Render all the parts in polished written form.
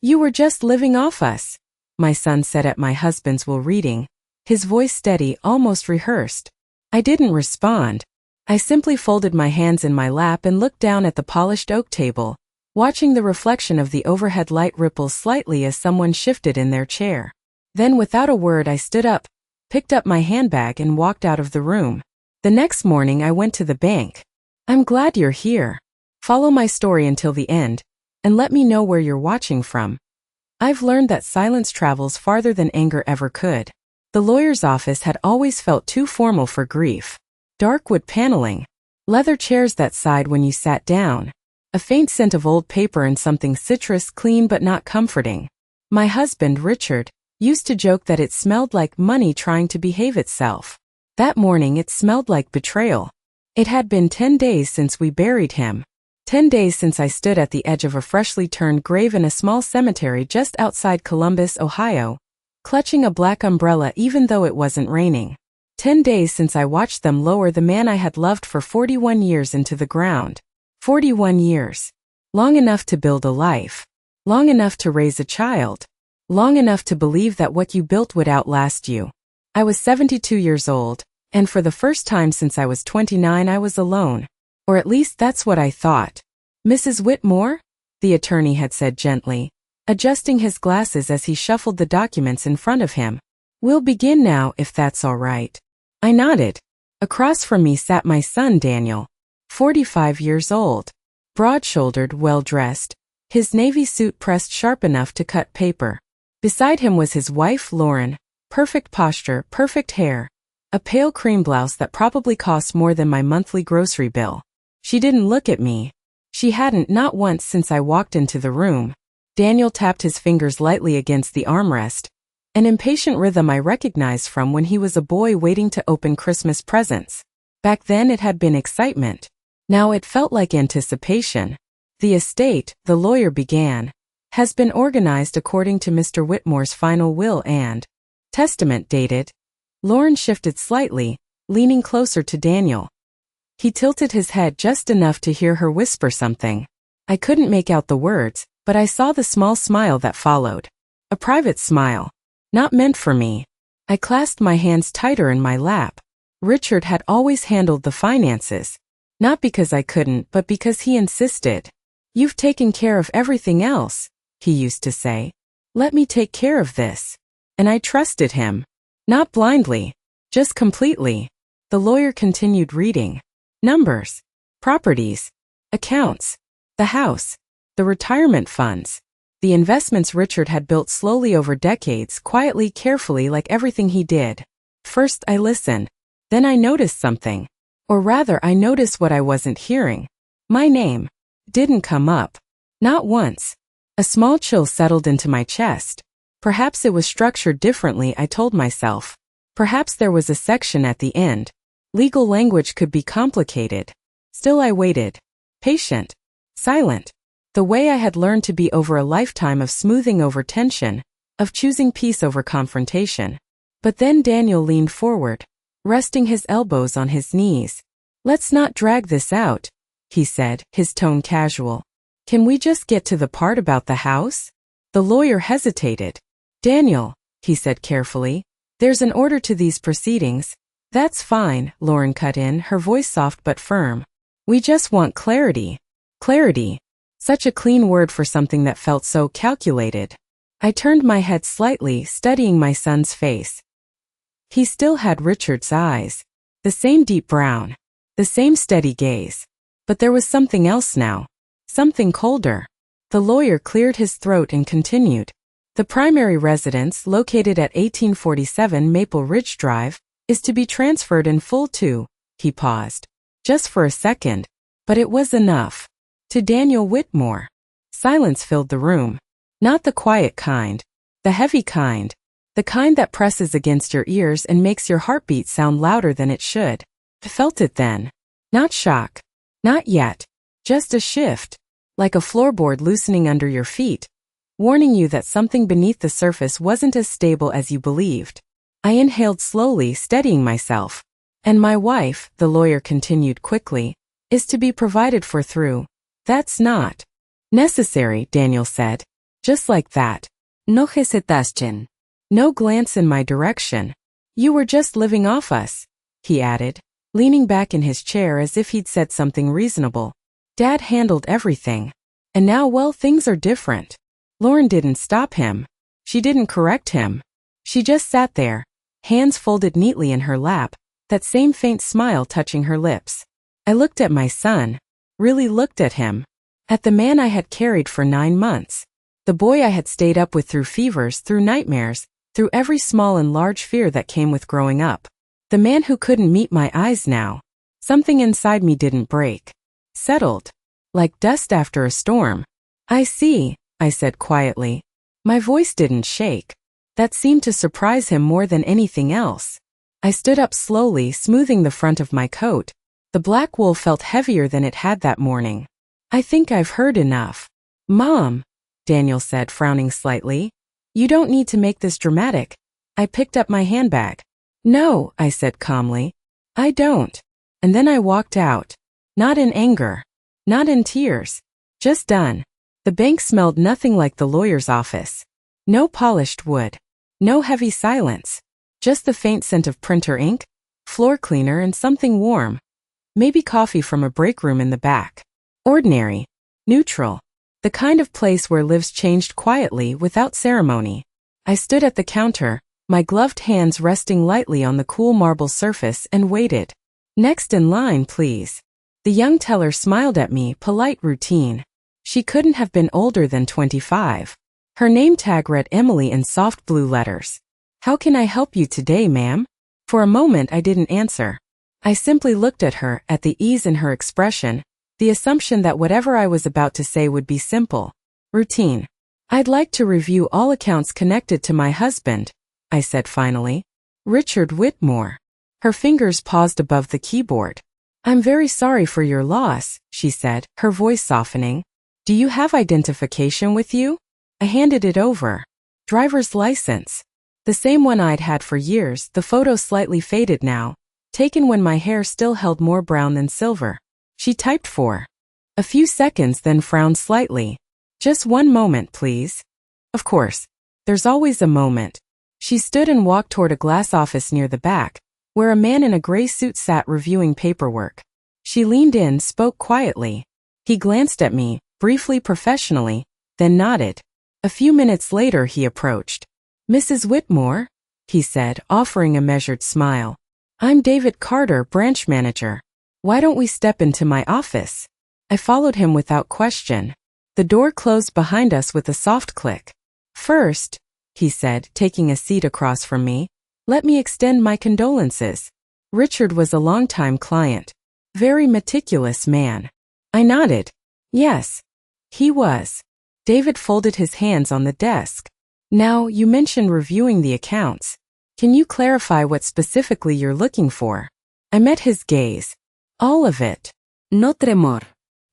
You were just living off us, my son said at my husband's will reading, his voice steady, almost rehearsed. I didn't respond. I simply folded my hands in my lap and looked down at the polished oak table, watching the reflection of the overhead light ripple slightly as someone shifted in their chair. Then without a word I stood up, picked up my handbag and walked out of the room. The next morning I went to the bank. I'm glad you're here. Follow my story until the end, and let me know where you're watching from. I've learned that silence travels farther than anger ever could. The lawyer's office had always felt too formal for grief. Dark wood paneling, leather chairs that sighed when you sat down, a faint scent of old paper and something citrus, clean but not comforting. My husband, Richard, used to joke that it smelled like money trying to behave itself. That morning it smelled like betrayal. It had been 10 days since we buried him. 10 days since I stood at the edge of a freshly turned grave in a small cemetery just outside Columbus, Ohio, clutching a black umbrella even though it wasn't raining. 10 days since I watched them lower the man I had loved for 41 years into the ground. 41 years. Long enough to build a life. Long enough to raise a child. Long enough to believe that what you built would outlast you. I was 72 years old, and for the first time since I was 29 I was alone. Or at least that's what I thought. Mrs. Whitmore? The attorney had said gently, adjusting his glasses as he shuffled the documents in front of him. We'll begin now, if that's all right. I nodded. Across from me sat my son Daniel, 45 years old. Broad-shouldered, well-dressed, his navy suit pressed sharp enough to cut paper. Beside him was his wife Lauren, perfect posture, perfect hair, a pale cream blouse that probably cost more than my monthly grocery bill. She didn't look at me. She hadn't, not once since I walked into the room. Daniel tapped his fingers lightly against the armrest, an impatient rhythm I recognized from when he was a boy waiting to open Christmas presents. Back then it had been excitement. Now it felt like anticipation. The estate, the lawyer began, has been organized according to Mr. Whitmore's final will and testament dated. Lauren shifted slightly, leaning closer to Daniel. He tilted his head just enough to hear her whisper something. I couldn't make out the words, but I saw the small smile that followed. A private smile. Not meant for me. I clasped my hands tighter in my lap. Richard had always handled the finances. Not because I couldn't, but because he insisted. You've taken care of everything else, he used to say. Let me take care of this. And I trusted him. Not blindly. Just completely. The lawyer continued reading. Numbers. Properties. Accounts. The house. The retirement funds. The investments Richard had built slowly over decades, quietly, carefully, like everything he did. First I listened. Then I noticed something. Or rather, I noticed what I wasn't hearing. My name didn't come up. Not once. A small chill settled into my chest. Perhaps it was structured differently, I told myself. Perhaps there was a section at the end. Legal language could be complicated. Still I waited. Patient. Silent. The way I had learned to be over a lifetime of smoothing over tension, of choosing peace over confrontation. But then Daniel leaned forward, resting his elbows on his knees. Let's not drag this out, he said, his tone casual. Can we just get to the part about the house? The lawyer hesitated. Daniel, he said carefully, there's an order to these proceedings. That's fine, Lauren cut in, her voice soft but firm. We just want clarity. Clarity. Such a clean word for something that felt so calculated. I turned my head slightly, studying my son's face. He still had Richard's eyes. The same deep brown. The same steady gaze. But there was something else now. Something colder. The lawyer cleared his throat and continued. The primary residence, located at 1847 Maple Ridge Drive, is to be transferred in full to, he paused. Just for a second. But it was enough. To Daniel Whitmore. Silence filled the room. Not the quiet kind. The heavy kind. The kind that presses against your ears and makes your heartbeat sound louder than it should. I felt it then. Not shock. Not yet. Just a shift. Like a floorboard loosening under your feet. Warning you that something beneath the surface wasn't as stable as you believed. I inhaled slowly, steadying myself. And my wife, the lawyer continued quickly, is to be provided for through. That's not necessary, Daniel said. Just like that. No hesitación. No glance in my direction. You were just living off us, he added, leaning back in his chair as if he'd said something reasonable. Dad handled everything. And now, well, things are different. Lauren didn't stop him. She didn't correct him. She just sat there, hands folded neatly in her lap, that same faint smile touching her lips. I looked at my son, really looked at him, at the man I had carried for 9 months, the boy I had stayed up with through fevers, through nightmares, through every small and large fear that came with growing up. The man who couldn't meet my eyes now. Something inside me didn't break. Settled. Like dust after a storm. I see, I said quietly. My voice didn't shake. That seemed to surprise him more than anything else. I stood up slowly, smoothing the front of my coat. The black wool felt heavier than it had that morning. I think I've heard enough. Mom, Daniel said, frowning slightly. You don't need to make this dramatic. I picked up my handbag. No, I said calmly. I don't. And then I walked out. Not in anger. Not in tears. Just done. The bank smelled nothing like the lawyer's office. No polished wood. No heavy silence. Just the faint scent of printer ink, floor cleaner, and something warm. Maybe coffee from a break room in the back. Ordinary. Neutral. The kind of place where lives changed quietly without ceremony. I stood at the counter, my gloved hands resting lightly on the cool marble surface, and waited. Next in line, please. The young teller smiled at me, polite routine. She couldn't have been older than 25. Her name tag read Emily in soft blue letters. How can I help you today, ma'am? For a moment I didn't answer. I simply looked at her, at the ease in her expression, the assumption that whatever I was about to say would be simple. Routine. I'd like to review all accounts connected to my husband, I said finally. Richard Whitmore. Her fingers paused above the keyboard. I'm very sorry for your loss, she said, her voice softening. Do you have identification with you? I handed it over. Driver's license. The same one I'd had for years, the photo slightly faded now, taken when my hair still held more brown than silver. She typed for a few seconds, then frowned slightly. Just one moment, please. Of course. There's always a moment. She stood and walked toward a glass office near the back, where a man in a gray suit sat reviewing paperwork. She leaned in, spoke quietly. He glanced at me, briefly professionally, then nodded. A few minutes later he approached. Mrs. Whitmore? He said, offering a measured smile. I'm David Carter, branch manager. Why don't we step into my office? I followed him without question. The door closed behind us with a soft click. First, he said, taking a seat across from me, let me extend my condolences. Richard was a longtime client. Very meticulous man. I nodded. Yes, he was. David folded his hands on the desk. Now, you mentioned reviewing the accounts. Can you clarify what specifically you're looking for? I met his gaze. All of it. No tremor.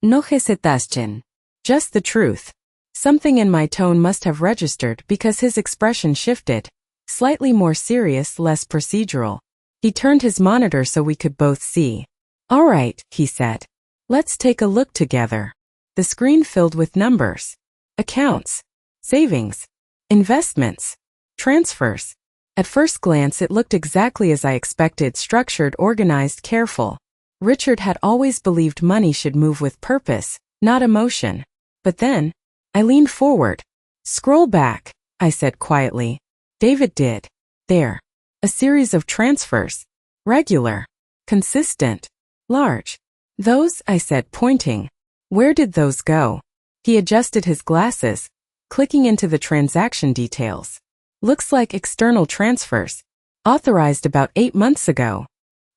No hesitación. Just the truth. Something in my tone must have registered because his expression shifted. Slightly more serious, less procedural. He turned his monitor so we could both see. All right, he said. Let's take a look together. The screen filled with numbers. Accounts. Savings. Investments. Transfers. At first glance it looked exactly as I expected, structured, organized, careful. Richard had always believed money should move with purpose, not emotion. But then, I leaned forward. Scroll back, I said quietly. David did. There. A series of transfers. Regular. Consistent. Large. Those, I said, pointing. Where did those go? He adjusted his glasses, clicking into the transaction details. Looks like external transfers. Authorized about 8 months ago.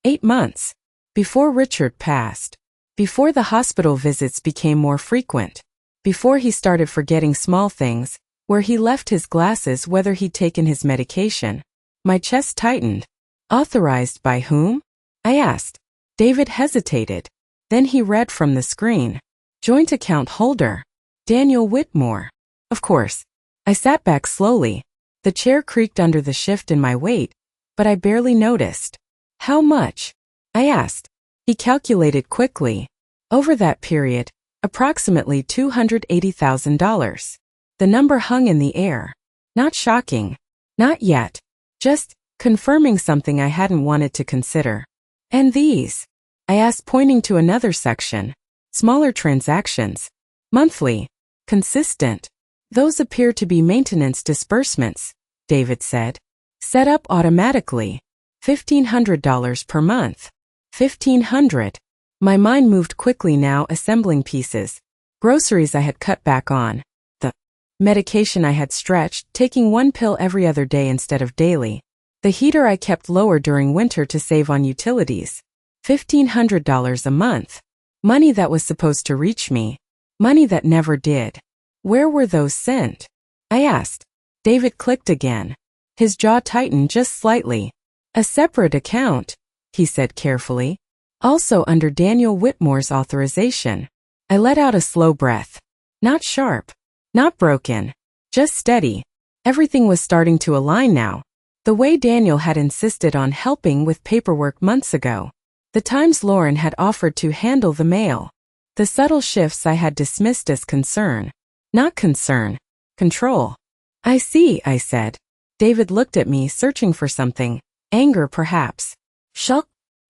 8 months. Before Richard passed. Before the hospital visits became more frequent. Before he started forgetting small things, where he left his glasses, whether he'd taken his medication. My chest tightened. Authorized by whom? I asked. David hesitated. Then he read from the screen. Joint account holder. Daniel Whitmore. Of course. I sat back slowly. The chair creaked under the shift in my weight, but I barely noticed. How much? I asked. He calculated quickly. Over that period, approximately $280,000. The number hung in the air. Not shocking. Not yet. Just confirming something I hadn't wanted to consider. And these? I asked, pointing to another section. Smaller transactions. Monthly. Consistent. Those appear to be maintenance disbursements, David said. Set up automatically. $1,500 per month. $1,500. My mind moved quickly now, assembling pieces. Groceries I had cut back on. The medication I had stretched, taking one pill every other day instead of daily. The heater I kept lower during winter to save on utilities. $1,500 a month. Money that was supposed to reach me. Money that never did. Where were those sent? I asked. David clicked again. His jaw tightened just slightly. A separate account, he said carefully. Also under Daniel Whitmore's authorization. I let out a slow breath. Not sharp. Not broken. Just steady. Everything was starting to align now. The way Daniel had insisted on helping with paperwork months ago. The times Lauren had offered to handle the mail. The subtle shifts I had dismissed as concern. Not concern. Control. I see, I said. David looked at me, searching for something. Anger, perhaps. Shock?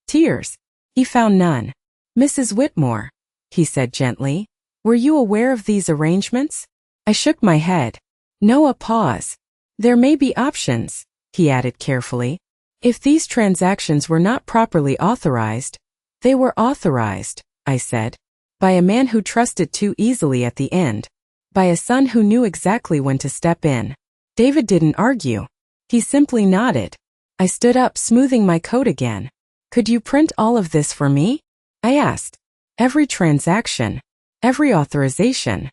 Tears. He found none. Mrs. Whitmore, he said gently. Were you aware of these arrangements? I shook my head. No, a pause. There may be options, he added carefully. If these transactions were not properly authorized, they were authorized, I said. By a man who trusted too easily at the end. By a son who knew exactly when to step in. David didn't argue. He simply nodded. I stood up, smoothing my coat again. Could you print all of this for me? I asked. Every transaction. Every authorization.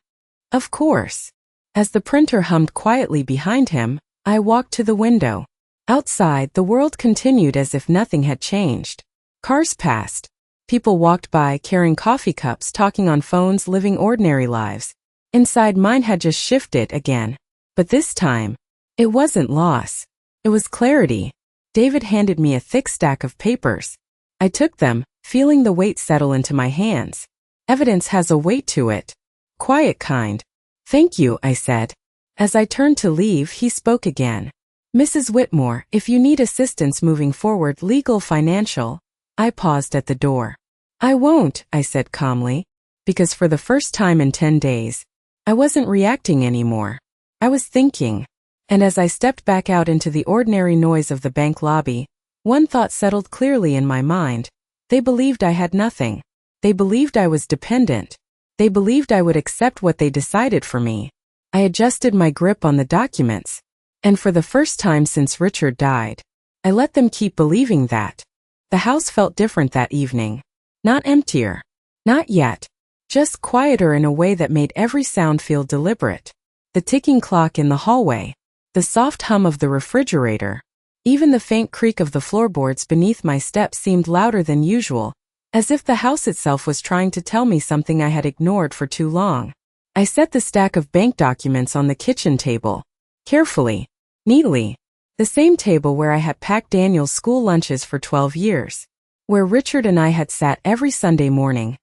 Of course. As the printer hummed quietly behind him, I walked to the window. Outside, the world continued as if nothing had changed. Cars passed. People walked by carrying coffee cups, talking on phones, living ordinary lives. Inside, mine had just shifted again. But this time, it wasn't loss. It was clarity. David handed me a thick stack of papers. I took them, feeling the weight settle into my hands. Evidence has a weight to it. Quiet kind. Thank you, I said. As I turned to leave, he spoke again. Mrs. Whitmore, if you need assistance moving forward, legal, financial. I paused at the door. I won't, I said calmly. Because for the first time in 10 days, I wasn't reacting anymore. I was thinking. And as I stepped back out into the ordinary noise of the bank lobby, one thought settled clearly in my mind. They believed I had nothing. They believed I was dependent. They believed I would accept what they decided for me. I adjusted my grip on the documents. And for the first time since Richard died, I let them keep believing that. The house felt different that evening. Not emptier. Not yet. Just quieter in a way that made every sound feel deliberate. The ticking clock in the hallway. The soft hum of the refrigerator. Even the faint creak of the floorboards beneath my steps seemed louder than usual, as if the house itself was trying to tell me something I had ignored for too long. I set the stack of bank documents on the kitchen table. Carefully. Neatly. The same table where I had packed Daniel's school lunches for 12 years. Where Richard and I had sat every Sunday morning,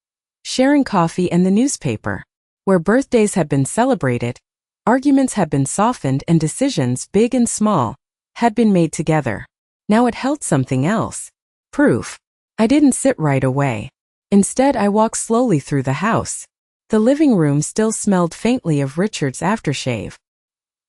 sharing coffee and the newspaper. Where birthdays had been celebrated, arguments had been softened, and decisions, big and small, had been made together. Now it held something else. Proof. I didn't sit right away. Instead, I walked slowly through the house. The living room still smelled faintly of Richard's aftershave.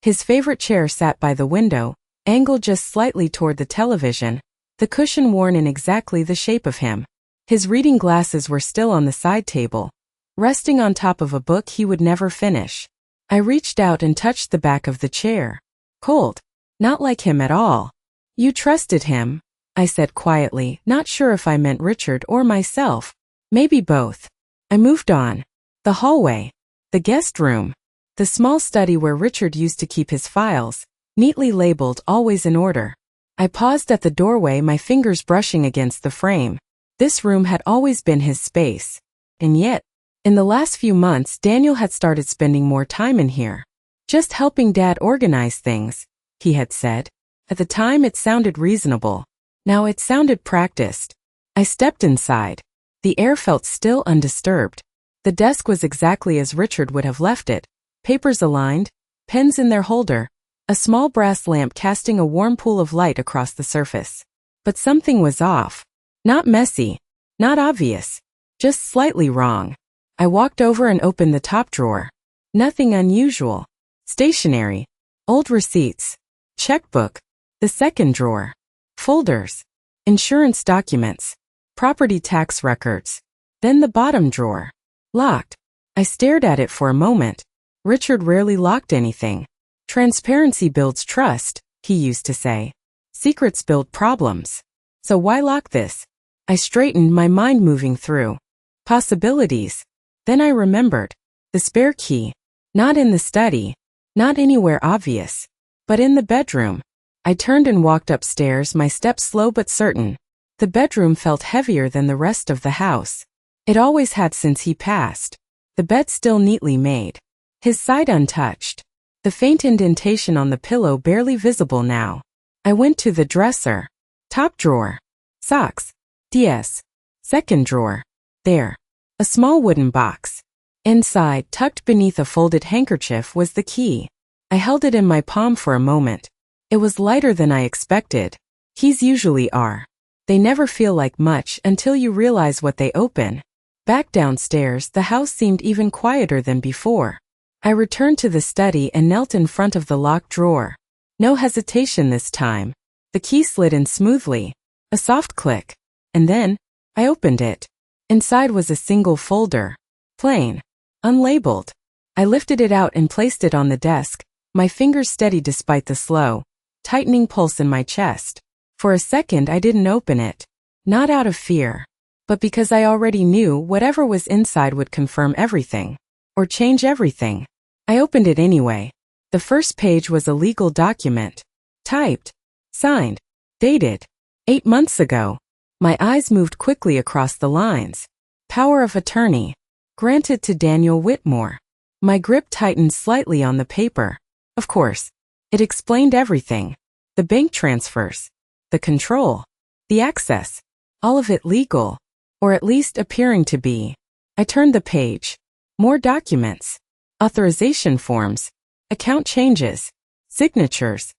His favorite chair sat by the window, angled just slightly toward the television, the cushion worn in exactly the shape of him. His reading glasses were still on the side table, resting on top of a book he would never finish. I reached out and touched the back of the chair. Cold. Not like him at all. You trusted him, I said quietly, not sure if I meant Richard or myself. Maybe both. I moved on. The hallway. The guest room. The small study where Richard used to keep his files, neatly labeled, always in order. I paused at the doorway, my fingers brushing against the frame. This room had always been his space. And yet, in the last few months, Daniel had started spending more time in here. Just helping Dad organize things, he had said. At the time it sounded reasonable. Now it sounded practiced. I stepped inside. The air felt still, undisturbed. The desk was exactly as Richard would have left it. Papers aligned, pens in their holder, a small brass lamp casting a warm pool of light across the surface. But something was off. Not messy, not obvious, just slightly wrong. I walked over and opened the top drawer. Nothing unusual. Stationery, old receipts, checkbook, the second drawer, folders, insurance documents, property tax records. Then the bottom drawer, locked. I stared at it for a moment. Richard rarely locked anything. Transparency builds trust, he used to say. Secrets build problems. So why lock this? I straightened, my mind moving through possibilities. Then I remembered. The spare key. Not in the study. Not anywhere obvious. But in the bedroom. I turned and walked upstairs, my steps slow but certain. The bedroom felt heavier than the rest of the house. It always had since he passed. The bed still neatly made. His side untouched. The faint indentation on the pillow barely visible now. I went to the dresser. Top drawer. Socks. DS. Second drawer. There. A small wooden box. Inside, tucked beneath a folded handkerchief, was the key. I held it in my palm for a moment. It was lighter than I expected. Keys usually are. They never feel like much until you realize what they open. Back downstairs, the house seemed even quieter than before. I returned to the study and knelt in front of the locked drawer. No hesitation this time. The key slid in smoothly. A soft click. And then, I opened it. Inside was a single folder. Plain. Unlabeled. I lifted it out and placed it on the desk, my fingers steady despite the slow, tightening pulse in my chest. For a second I didn't open it. Not out of fear. But because I already knew whatever was inside would confirm everything. Or change everything. I opened it anyway. The first page was a legal document. Typed. Signed. Dated. 8 months ago. My eyes moved quickly across the lines. Power of attorney. Granted to Daniel Whitmore. My grip tightened slightly on the paper. Of course. It explained everything. The bank transfers. The control. The access. All of it legal. Or at least appearing to be. I turned the page. More documents. Authorization forms. Account changes. Signatures.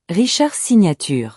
Richard's signature.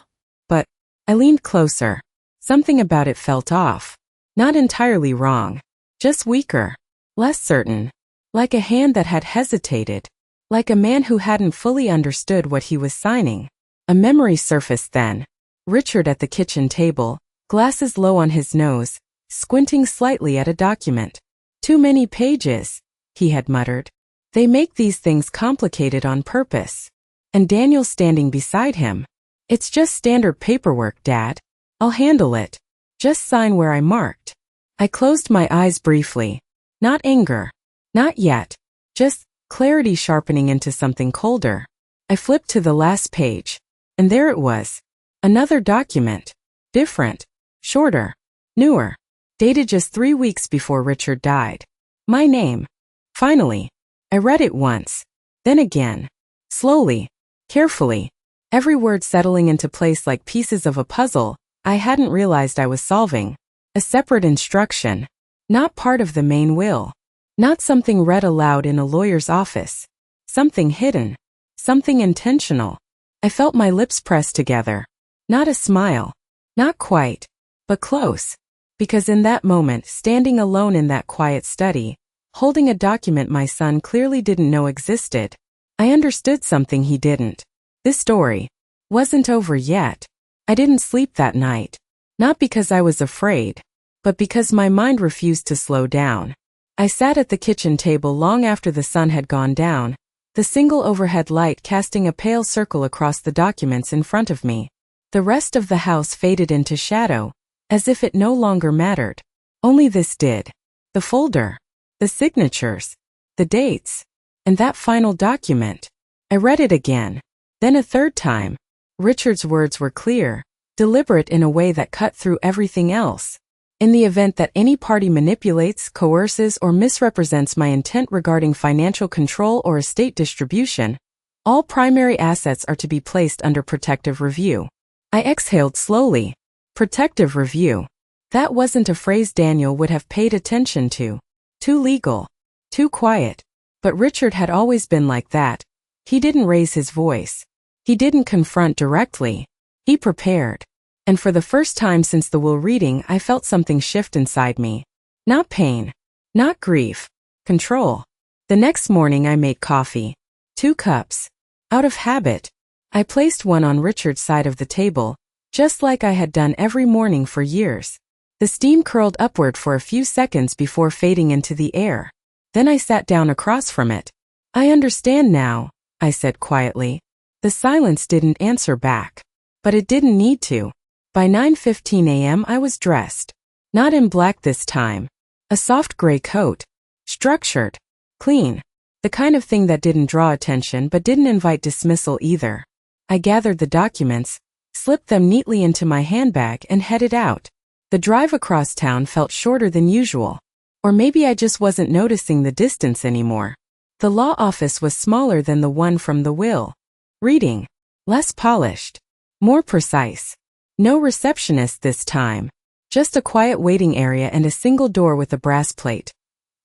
But I leaned closer. Something about it felt off. Not entirely wrong. Just weaker. Less certain. Like a hand that had hesitated. Like a man who hadn't fully understood what he was signing. A memory surfaced then. Richard at the kitchen table, glasses low on his nose, squinting slightly at a document. Too many pages, he had muttered. They make these things complicated on purpose. And Daniel standing beside him. It's just standard paperwork, Dad. I'll handle it. Just sign where I marked. I closed my eyes briefly. Not anger. Not yet. Just clarity sharpening into something colder. I flipped to the last page. And there it was. Another document. Different. Shorter. Newer. Dated just 3 weeks before Richard died. My name. Finally. I read it once. Then again. Slowly. Carefully. Every word settling into place like pieces of a puzzle I hadn't realized I was solving. A separate instruction. Not part of the main will. Not something read aloud in a lawyer's office. Something hidden. Something intentional. I felt my lips press together. Not a smile. Not quite. But close. Because in that moment, standing alone in that quiet study, holding a document my son clearly didn't know existed, I understood something he didn't. This story wasn't over yet. I didn't sleep that night. Not because I was afraid, but because my mind refused to slow down. I sat at the kitchen table long after the sun had gone down, the single overhead light casting a pale circle across the documents in front of me. The rest of the house faded into shadow, as if it no longer mattered. Only this did. The folder. The signatures. The dates. And that final document. I read it again. Then a third time. Richard's words were clear, deliberate in a way that cut through everything else. In the event that any party manipulates, coerces, or misrepresents my intent regarding financial control or estate distribution, all primary assets are to be placed under protective review. I exhaled slowly. Protective review. That wasn't a phrase Daniel would have paid attention to. Too legal. Too quiet. But Richard had always been like that. He didn't raise his voice. He didn't confront directly. He prepared. And for the first time since the will reading, I felt something shift inside me. Not pain. Not grief. Control. The next morning I made coffee. 2 cups. Out of habit. I placed one on Richard's side of the table, just like I had done every morning for years. The steam curled upward for a few seconds before fading into the air. Then I sat down across from it. I understand now, I said quietly. The silence didn't answer back. But it didn't need to. By 9:15 a.m. I was dressed. Not in black this time. A soft gray coat. Structured. Clean. The kind of thing that didn't draw attention but didn't invite dismissal either. I gathered the documents, slipped them neatly into my handbag and headed out. The drive across town felt shorter than usual. Or maybe I just wasn't noticing the distance anymore. The law office was smaller than the one from the will. Reading. Less polished. More precise. No receptionist this time. Just a quiet waiting area and a single door with a brass plate.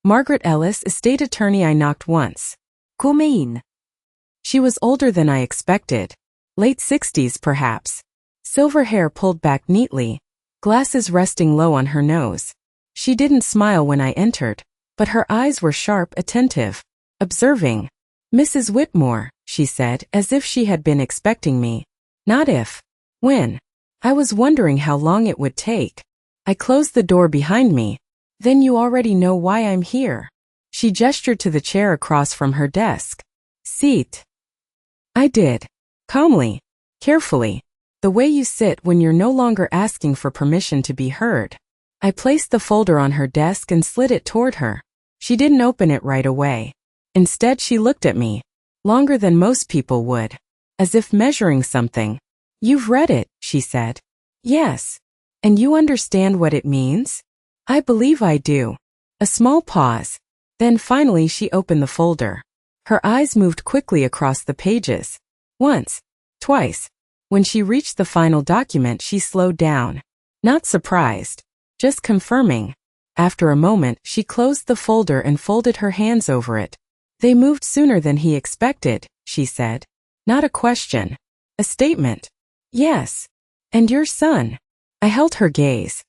Margaret Ellis, estate attorney. I knocked once. Come in. She was older than I expected. Late 60s perhaps. Silver hair pulled back neatly, glasses resting low on her nose. She didn't smile when I entered, but her eyes were sharp, attentive, observing. Mrs. Whitmore, she said, as if she had been expecting me. Not if. When. I was wondering how long it would take. I closed the door behind me. Then you already know why I'm here. She gestured to the chair across from her desk. Seat. I did. Calmly. Carefully. The way you sit when you're no longer asking for permission to be heard. I placed the folder on her desk and slid it toward her. She didn't open it right away. Instead, she looked at me. Longer than most people would. As if measuring something. You've read it, she said. Yes. And you understand what it means? I believe I do. A small pause. Then finally she opened the folder. Her eyes moved quickly across the pages. Once. Twice. When she reached the final document, she slowed down. Not surprised. Just confirming. After a moment, she closed the folder and folded her hands over it. They moved sooner than he expected, she said. Not a question. A statement. Yes. And your son. I held her gaze.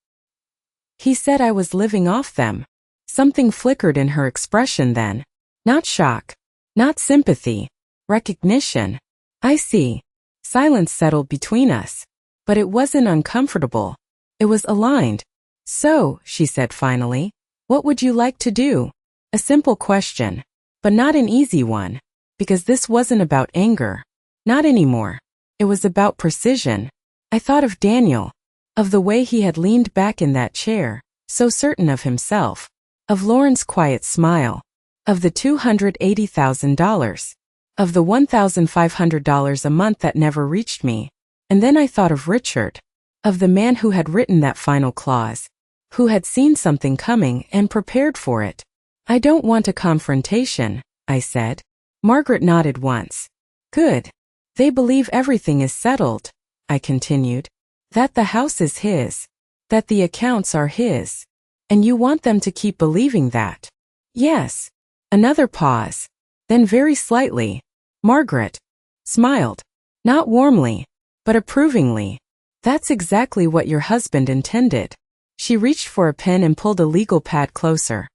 He said I was living off them. Something flickered in her expression then. Not shock. Not sympathy. Recognition. I see. Silence settled between us. But it wasn't uncomfortable. It was aligned. So, she said finally, what would you like to do? A simple question. But not an easy one. Because this wasn't about anger. Not anymore. It was about precision. I thought of Daniel. Of the way he had leaned back in that chair, so certain of himself. Of Lauren's quiet smile. Of the $280,000. Of the $1,500 a month that never reached me. And then I thought of Richard. Of the man who had written that final clause. Who had seen something coming and prepared for it. I don't want a confrontation, I said. Margaret nodded once. Good. They believe everything is settled, I continued. That the house is his. That the accounts are his. And you want them to keep believing that. Yes. Another pause. Then very slightly. Margaret smiled. Not warmly, but approvingly. That's exactly what your husband intended. She reached for a pen and pulled a legal pad closer.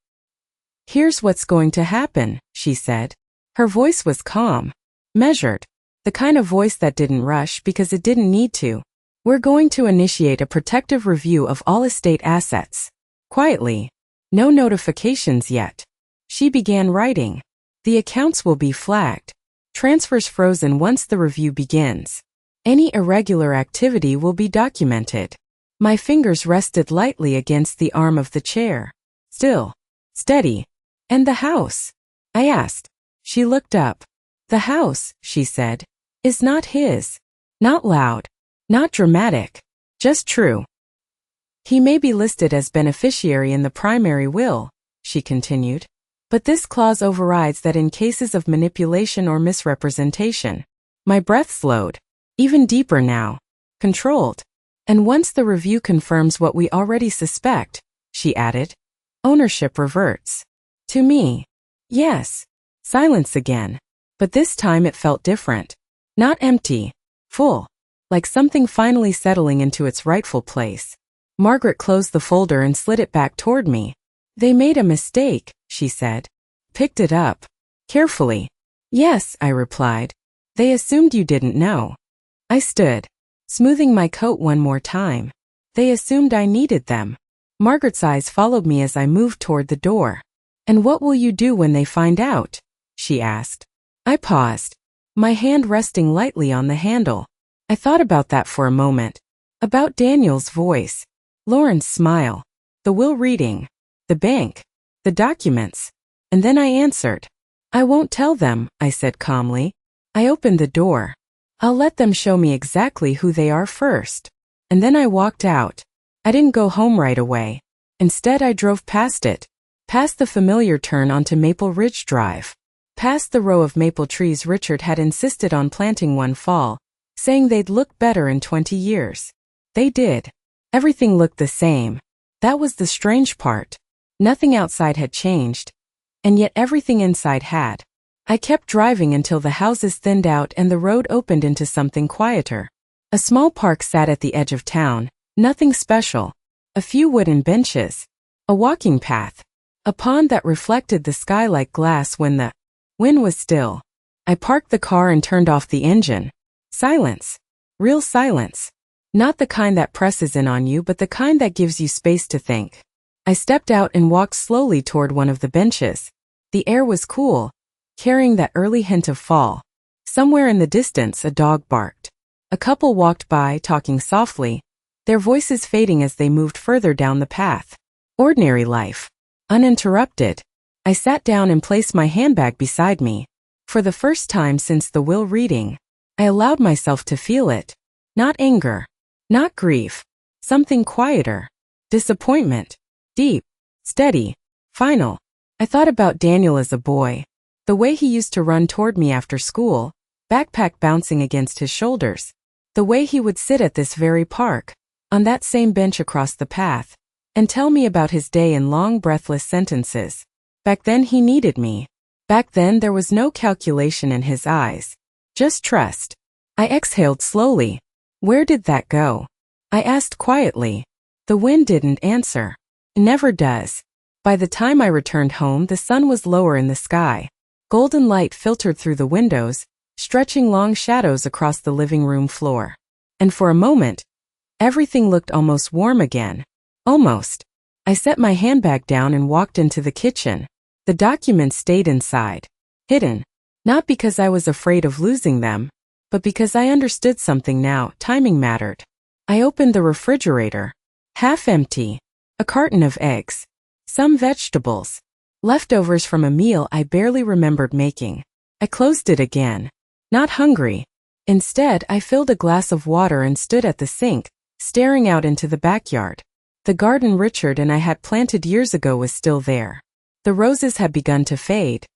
Here's what's going to happen, she said. Her voice was calm. Measured. The kind of voice that didn't rush because it didn't need to. We're going to initiate a protective review of all estate assets. Quietly. No notifications yet. She began writing. The accounts will be flagged. Transfers frozen once the review begins. Any irregular activity will be documented. My fingers rested lightly against the arm of the chair. Still. Steady. And the house? I asked. She looked up. The house, she said, is not his. Not loud. Not dramatic. Just true. He may be listed as beneficiary in the primary will, she continued. But this clause overrides that in cases of manipulation or misrepresentation. My breath slowed. Even deeper now. Controlled. And once the review confirms what we already suspect, she added, ownership reverts. To me. Yes. Silence again. But this time it felt different. Not empty. Full. Like something finally settling into its rightful place. Margaret closed the folder and slid it back toward me. They made a mistake, she said. Picked it up. Carefully. Yes, I replied. They assumed you didn't know. I stood, smoothing my coat one more time. They assumed I needed them. Margaret's eyes followed me as I moved toward the door. And what will you do when they find out? She asked. I paused, my hand resting lightly on the handle. I thought about that for a moment. About Daniel's voice, Lauren's smile, the will reading, the bank, the documents. And then I answered. I won't tell them, I said calmly. I opened the door. I'll let them show me exactly who they are first. And then I walked out. I didn't go home right away. Instead, I drove past it. Past the familiar turn onto Maple Ridge Drive. Past the row of maple trees Richard had insisted on planting one fall, saying they'd look better in 20 years. They did. Everything looked the same. That was the strange part. Nothing outside had changed, and yet everything inside had. I kept driving until the houses thinned out and the road opened into something quieter. A small park sat at the edge of town, nothing special. A few wooden benches. A walking path. A pond that reflected the sky like glass when the wind was still. I parked the car and turned off the engine. Silence. Real silence. Not the kind that presses in on you, but the kind that gives you space to think. I stepped out and walked slowly toward one of the benches. The air was cool, carrying that early hint of fall. Somewhere in the distance, a dog barked. A couple walked by, talking softly, their voices fading as they moved further down the path. Ordinary life. Uninterrupted. I sat down and placed my handbag beside me. For the first time since the will reading, I allowed myself to feel it. Not anger. Not grief. Something quieter. Disappointment. Deep. Steady. Final. I thought about Daniel as a boy. The way he used to run toward me after school, backpack bouncing against his shoulders. The way he would sit at this very park, on that same bench across the path, and tell me about his day in long breathless sentences. Back then he needed me. Back then there was no calculation in his eyes. Just trust. I exhaled slowly. Where did that go? I asked quietly. The wind didn't answer. It never does. By the time I returned home, the sun was lower in the sky. Golden light filtered through the windows, stretching long shadows across the living room floor. And for a moment, everything looked almost warm again. Almost. I set my handbag down and walked into the kitchen. The documents stayed inside. Hidden. Not because I was afraid of losing them, but because I understood something now. Timing mattered. I opened the refrigerator. Half empty. A carton of eggs. Some vegetables. Leftovers from a meal I barely remembered making. I closed it again. Not hungry. Instead, I filled a glass of water and stood at the sink, staring out into the backyard. The garden Richard and I had planted years ago was still there. The roses had begun to fade,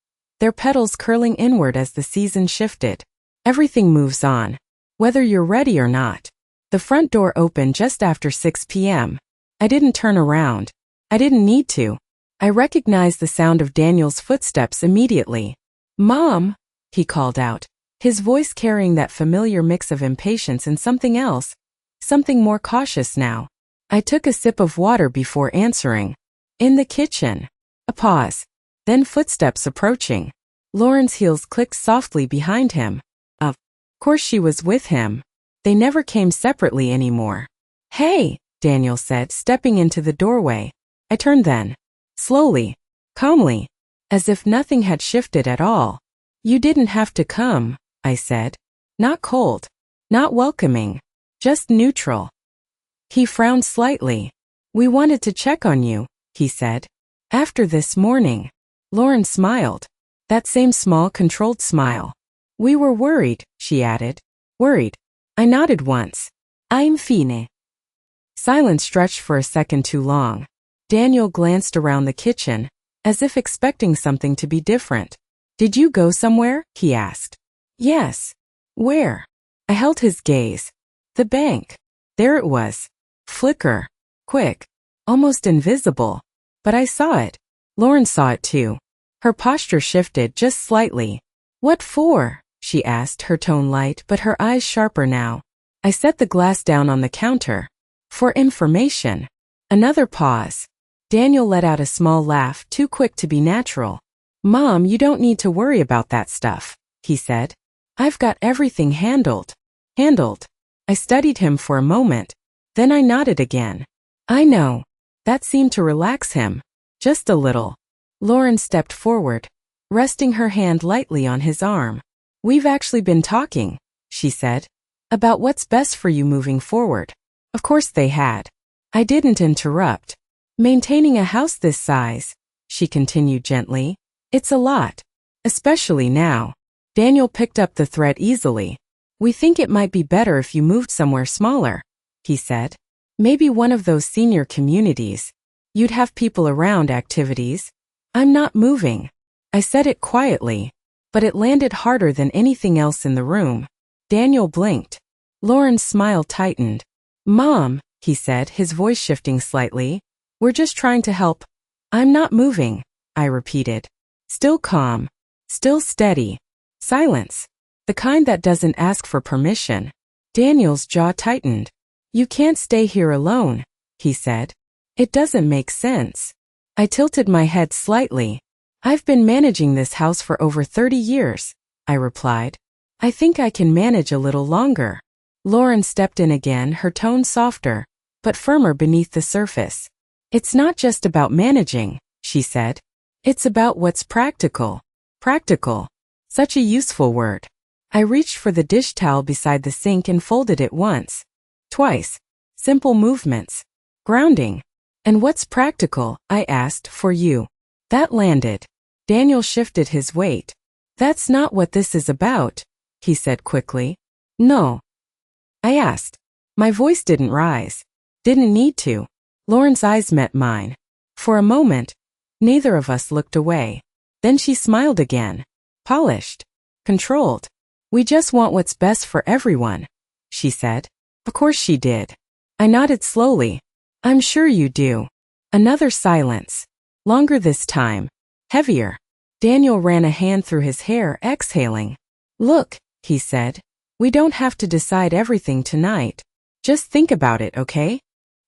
their petals curling inward as the season shifted. Everything moves on, whether you're ready or not. The front door opened just after 6 p.m. I didn't turn around. I didn't need to. I recognized the sound of Daniel's footsteps immediately. Mom, he called out, his voice carrying that familiar mix of impatience and something else, something more cautious now. I took a sip of water before answering. In the kitchen. A pause. Then footsteps approaching. Lauren's heels clicked softly behind him. Of course she was with him. They never came separately anymore. Hey, Daniel said, stepping into the doorway. I turned then. Slowly. Calmly. As if nothing had shifted at all. You didn't have to come, I said. Not cold. Not welcoming. Just neutral. He frowned slightly. We wanted to check on you, he said. After this morning. Lauren smiled. That same small, controlled smile. We were worried, she added. Worried. I nodded once. Infine. Silence stretched for a second too long. Daniel glanced around the kitchen, as if expecting something to be different. Did you go somewhere? He asked. Yes. Where? I held his gaze. The bank. There it was. Flicker. Quick. Almost invisible. But I saw it. Lauren saw it too. Her posture shifted just slightly. What for? She asked, her tone light but her eyes sharper now. I set the glass down on the counter. For information. Another pause. Daniel let out a small laugh, too quick to be natural. Mom, you don't need to worry about that stuff, he said. I've got everything handled. Handled. I studied him for a moment. Then I nodded again. I know. That seemed to relax him. Just a little. Lauren stepped forward, resting her hand lightly on his arm. We've actually been talking, she said, about what's best for you moving forward. Of course they had. I didn't interrupt. Maintaining a house this size, she continued gently, it's a lot. Especially now. Daniel picked up the thread easily. We think it might be better if you moved somewhere smaller, he said. Maybe one of those senior communities. You'd have people around, activities. I'm not moving. I said it quietly, but it landed harder than anything else in the room. Daniel blinked. Lauren's smile tightened. Mom, he said, his voice shifting slightly, we're just trying to help. I'm not moving, I repeated. Still calm. Still steady. Silence. The kind that doesn't ask for permission. Daniel's jaw tightened. You can't stay here alone, he said. It doesn't make sense. I tilted my head slightly. I've been managing this house for over 30 years, I replied. I think I can manage a little longer. Lauren stepped in again, her tone softer, but firmer beneath the surface. It's not just about managing, she said. It's about what's practical. Practical. Such a useful word. I reached for the dish towel beside the sink and folded it once. Twice. Simple movements. Grounding. And what's practical, I asked, for you? That landed. Daniel shifted his weight. That's not what this is about, he said quickly. No. I asked. My voice didn't rise. Didn't need to. Lauren's eyes met mine. For a moment, neither of us looked away. Then she smiled again. Polished. Controlled. We just want what's best for everyone, she said. Of course she did. I nodded slowly. I'm sure you do. Another silence. Longer this time. Heavier. Daniel ran a hand through his hair, exhaling. Look, he said. We don't have to decide everything tonight. Just think about it, okay?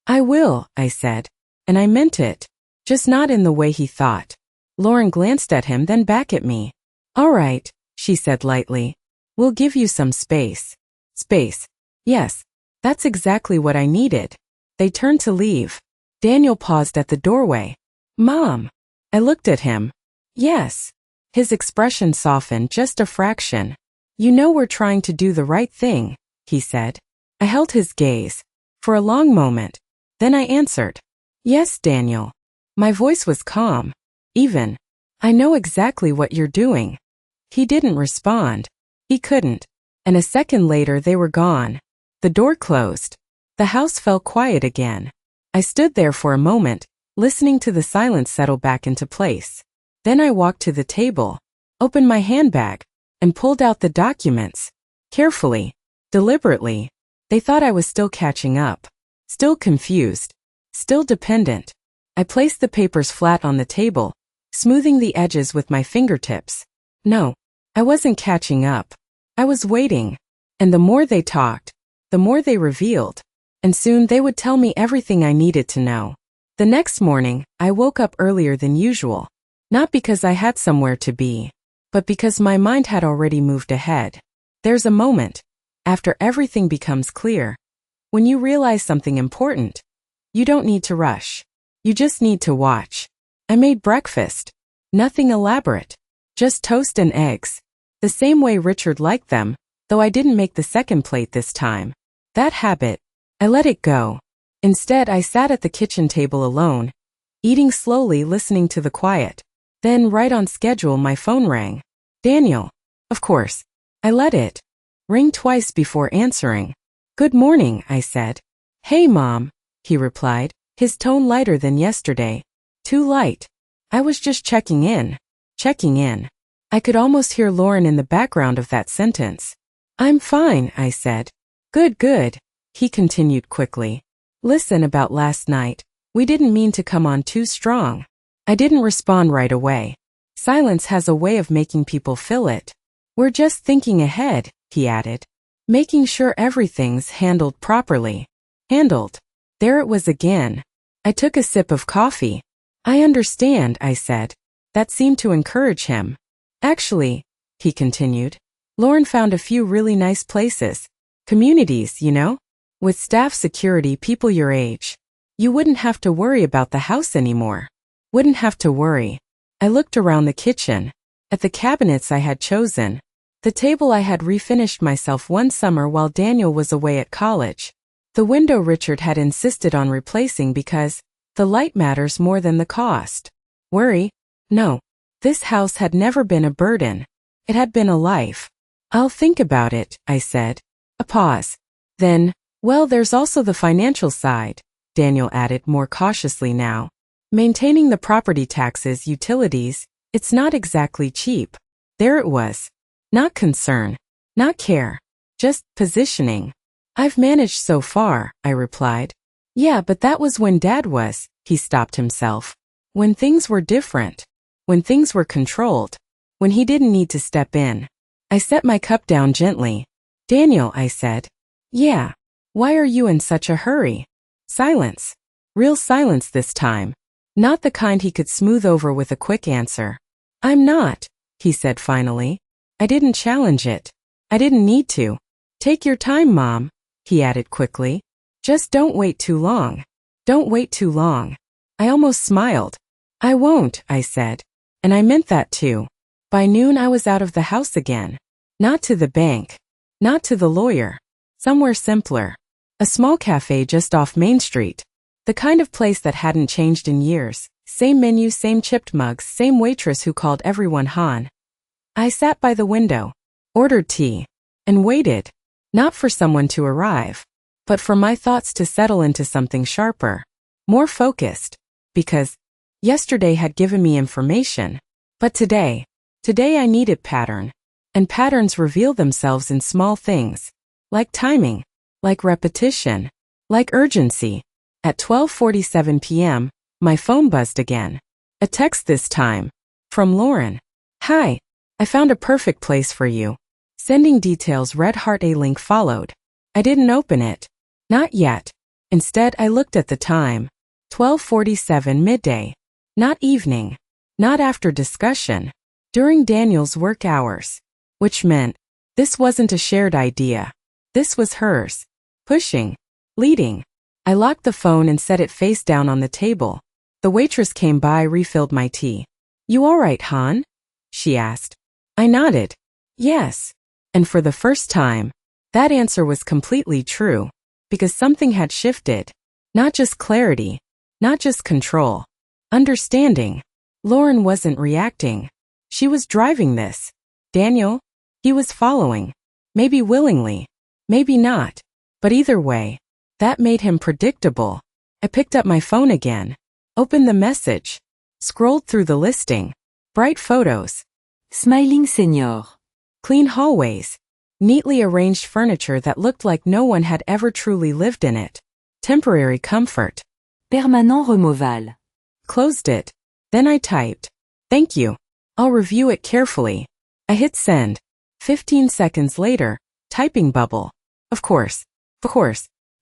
I will, I said. And I meant it. Just not in the way he thought. Lauren glanced at him, then back at me. All right, she said lightly. We'll give you some space. Space. Yes, that's exactly what I needed. They turned to leave. Daniel paused at the doorway. Mom. I looked at him. Yes. His expression softened just a fraction. You know we're trying to do the right thing, he said. I held his gaze. For a long moment. Then I answered. Yes, Daniel. My voice was calm. Even. I know exactly what you're doing. He didn't respond. He couldn't. And a second later they were gone. The door closed. The house fell quiet again. I stood there for a moment, listening to the silence settle back into place. Then I walked to the table, opened my handbag, and pulled out the documents. Carefully. Deliberately. They thought I was still catching up. Still confused. Still dependent. I placed the papers flat on the table, smoothing the edges with my fingertips. No, I wasn't catching up. I was waiting. And the more they talked, the more they revealed. And soon they would tell me everything I needed to know. The next morning, I woke up earlier than usual. Not because I had somewhere to be, but because my mind had already moved ahead. There's a moment, after everything becomes clear, when you realize something important. You don't need to rush. You just need to watch. I made breakfast. Nothing elaborate. Just toast and eggs. The same way Richard liked them, though I didn't make the second plate this time. That habit, I let it go. Instead, I sat at the kitchen table alone, eating slowly, listening to the quiet. Then, right on schedule, my phone rang. Daniel. Of course. I let it ring twice before answering. Good morning, I said. Hey, Mom, he replied, his tone lighter than yesterday. Too light. I was just checking in. Checking in. I could almost hear Lauren in the background of that sentence. I'm fine, I said. Good, good, he continued quickly. Listen, about last night, we didn't mean to come on too strong. I didn't respond right away. Silence has a way of making people feel it. We're just thinking ahead, he added. Making sure everything's handled properly. Handled. There it was again. I took a sip of coffee. I understand, I said. That seemed to encourage him. Actually, he continued, Lauren found a few really nice places. Communities, you know? With staff security, people your age. You wouldn't have to worry about the house anymore. Wouldn't have to worry. I looked around the kitchen. At the cabinets I had chosen. The table I had refinished myself one summer while Daniel was away at college. The window Richard had insisted on replacing because the light matters more than the cost. Worry? No. This house had never been a burden. It had been a life. I'll think about it, I said. A pause. Then, well, there's also the financial side, Daniel added more cautiously now. Maintaining the property taxes, utilities, it's not exactly cheap. There it was. Not concern. Not care. Just positioning. I've managed so far, I replied. Yeah, but that was when Dad was, he stopped himself. When things were different. When things were controlled. When he didn't need to step in. I set my cup down gently. Daniel, I said. Yeah. Why are you in such a hurry? Silence. Real silence this time. Not the kind he could smooth over with a quick answer. I'm not, he said finally. I didn't challenge it. I didn't need to. Take your time, Mom, he added quickly. Just don't wait too long. Don't wait too long. I almost smiled. I won't, I said. And I meant that too. By noon I was out of the house again. Not to the bank. Not to the lawyer. Somewhere simpler. A small cafe just off Main Street. The kind of place that hadn't changed in years. Same menu, same chipped mugs, same waitress who called everyone Han. I sat by the window, ordered tea, and waited. Not for someone to arrive, but for my thoughts to settle into something sharper, more focused, because yesterday had given me information. But today I needed pattern. And patterns reveal themselves in small things, like timing, like repetition, like urgency. At 12:47 p.m., my phone buzzed again. A text this time. From Lauren. Hi. I found a perfect place for you. Sending details. Red heart. A link followed. I didn't open it. Not yet. Instead, I looked at the time. 12:47 midday. Not evening. Not after discussion. During Daniel's work hours. Which meant, this wasn't a shared idea. This was hers. Pushing. Leading. I locked the phone and set it face down on the table. The waitress came by, refilled my tea. You all right, Han? She asked. I nodded. Yes. And for the first time, that answer was completely true. Because something had shifted. Not just clarity. Not just control. Understanding. Lauren wasn't reacting. She was driving this. Daniel? He was following. Maybe willingly. Maybe not. But either way, that made him predictable. I picked up my phone again. Opened the message. Scrolled through the listing. Bright photos. Smiling senior. Clean hallways. Neatly arranged furniture that looked like no one had ever truly lived in it. Temporary comfort. Permanent removal. Closed it. Then I typed. Thank you. I'll review it carefully. I hit send. 15 seconds later, typing bubble. Of course.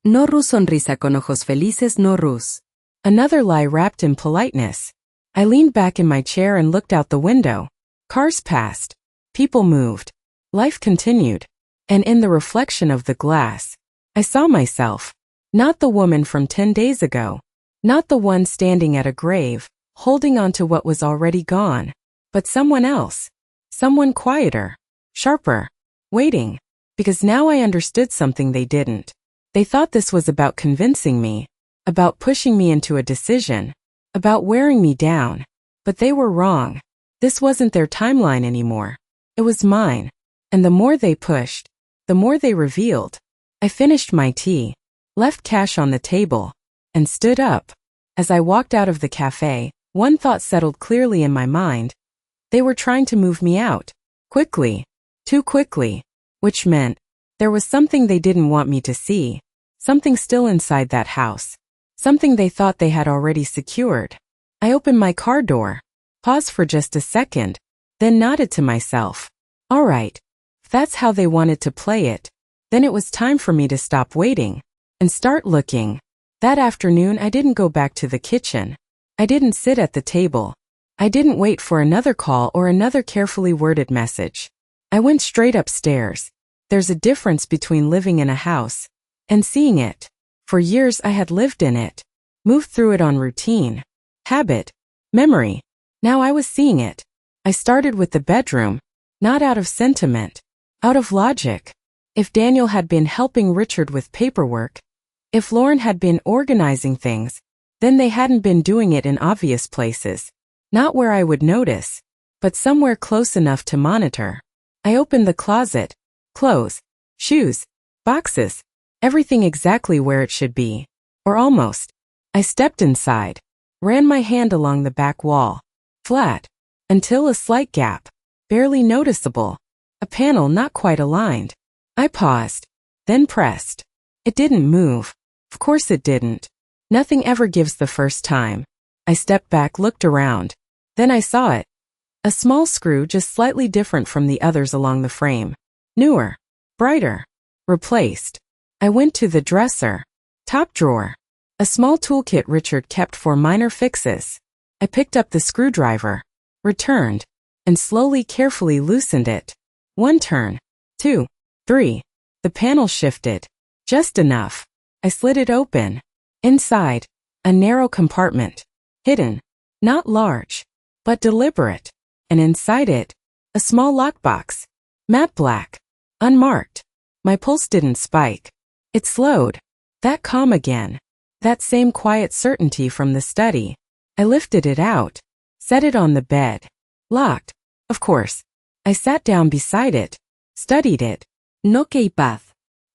No rus sonrisa con ojos felices, no rus. Another lie wrapped in politeness. I leaned back in my chair and looked out the window. Cars passed. People moved. Life continued. And in the reflection of the glass, I saw myself. Not the woman from 10 days ago. Not the one standing at a grave, holding on to what was already gone. But someone else. Someone quieter. Sharper. Waiting. Because now I understood something they didn't. They thought this was about convincing me. About pushing me into a decision. About wearing me down. But they were wrong. This wasn't their timeline anymore. It was mine. And the more they pushed, the more they revealed. I finished my tea, left cash on the table, and stood up. As I walked out of the cafe, one thought settled clearly in my mind. They were trying to move me out. Quickly. Too quickly. Which meant, there was something they didn't want me to see. Something still inside that house. Something they thought they had already secured. I opened my car door. Paused for just a second. Then nodded to myself. All right. If that's how they wanted to play it, then it was time for me to stop waiting and start looking. That afternoon I didn't go back to the kitchen. I didn't sit at the table. I didn't wait for another call or another carefully worded message. I went straight upstairs. There's a difference between living in a house and seeing it. For years I had lived in it, moved through it on routine, habit, memory. Now I was seeing it. I started with the bedroom, not out of sentiment, out of logic. If Daniel had been helping Richard with paperwork, if Lauren had been organizing things, then they hadn't been doing it in obvious places. Not where I would notice, but somewhere close enough to monitor. I opened the closet. Clothes, shoes, boxes, everything exactly where it should be. Or almost. I stepped inside, ran my hand along the back wall. Flat. Until a slight gap. Barely noticeable. A panel not quite aligned. I paused. Then pressed. It didn't move. Of course it didn't. Nothing ever gives the first time. I stepped back, looked around. Then I saw it. A small screw just slightly different from the others along the frame. Newer. Brighter. Replaced. I went to the dresser. Top drawer. A small toolkit Richard kept for minor fixes. I picked up the screwdriver. Returned. And slowly, carefully loosened it. 1 turn. 2. 3. The panel shifted. Just enough. I slid it open. Inside, a narrow compartment. Hidden. Not large, but deliberate. And inside it, a small lockbox. Matte black. Unmarked. My pulse didn't spike. It slowed. That calm again. That same quiet certainty from the study. I lifted it out. Set it on the bed. Locked. Of course. I sat down beside it. Studied it. No keypad.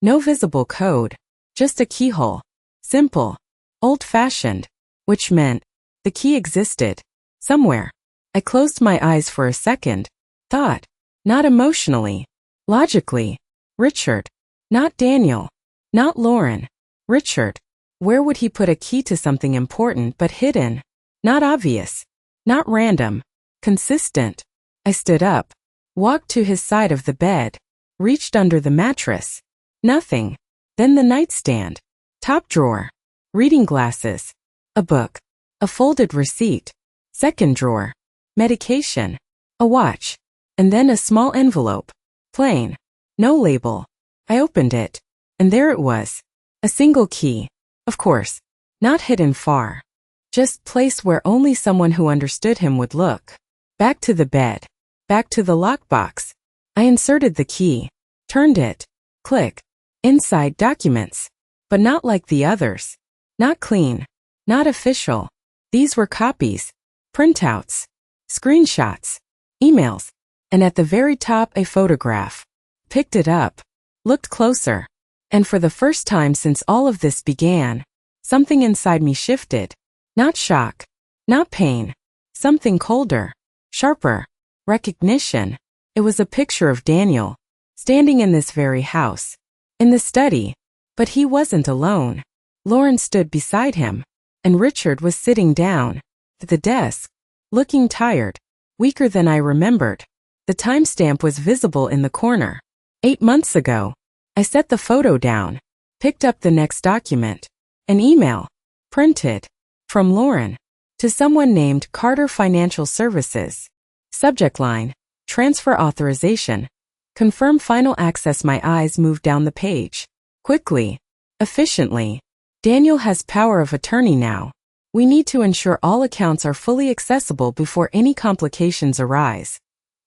No visible code. Just a keyhole. Simple. Old-fashioned. Which meant the key existed. Somewhere. I closed my eyes for a second. Thought. Not emotionally. Logically. Richard. Not Daniel. Not Lauren. Richard. Where would he put a key to something important but hidden? Not obvious. Not random. Consistent. I stood up. Walked to his side of the bed. Reached under the mattress. Nothing. Then the nightstand. Top drawer. Reading glasses. A book. A folded receipt. Second drawer. Medication. A watch. And then a small envelope. Plain. No label. I opened it. And there it was. A single key. Of course. Not hidden far. Just placed where only someone who understood him would look. Back to the bed. Back to the lockbox. I inserted the key. Turned it. Click. Inside documents. But not like the others. Not clean. Not official. These were copies. Printouts. Screenshots. Emails. And at the very top a photograph. Picked it up. Looked closer. And for the first time since all of this began, something inside me shifted. Not shock. Not pain. Something colder. Sharper. Recognition. It was a picture of Daniel. Standing in this very house. In the study. But he wasn't alone. Lauren stood beside him. And Richard was sitting down. At the desk. Looking tired. Weaker than I remembered. The timestamp was visible in the corner. 8 months ago. I set the photo down. Picked up the next document. An email. Printed. From Lauren. To someone named Carter Financial Services. Subject line. Transfer authorization. Confirm final access. My eyes moved down the page. Quickly. Efficiently. Daniel has power of attorney now. We need to ensure all accounts are fully accessible before any complications arise.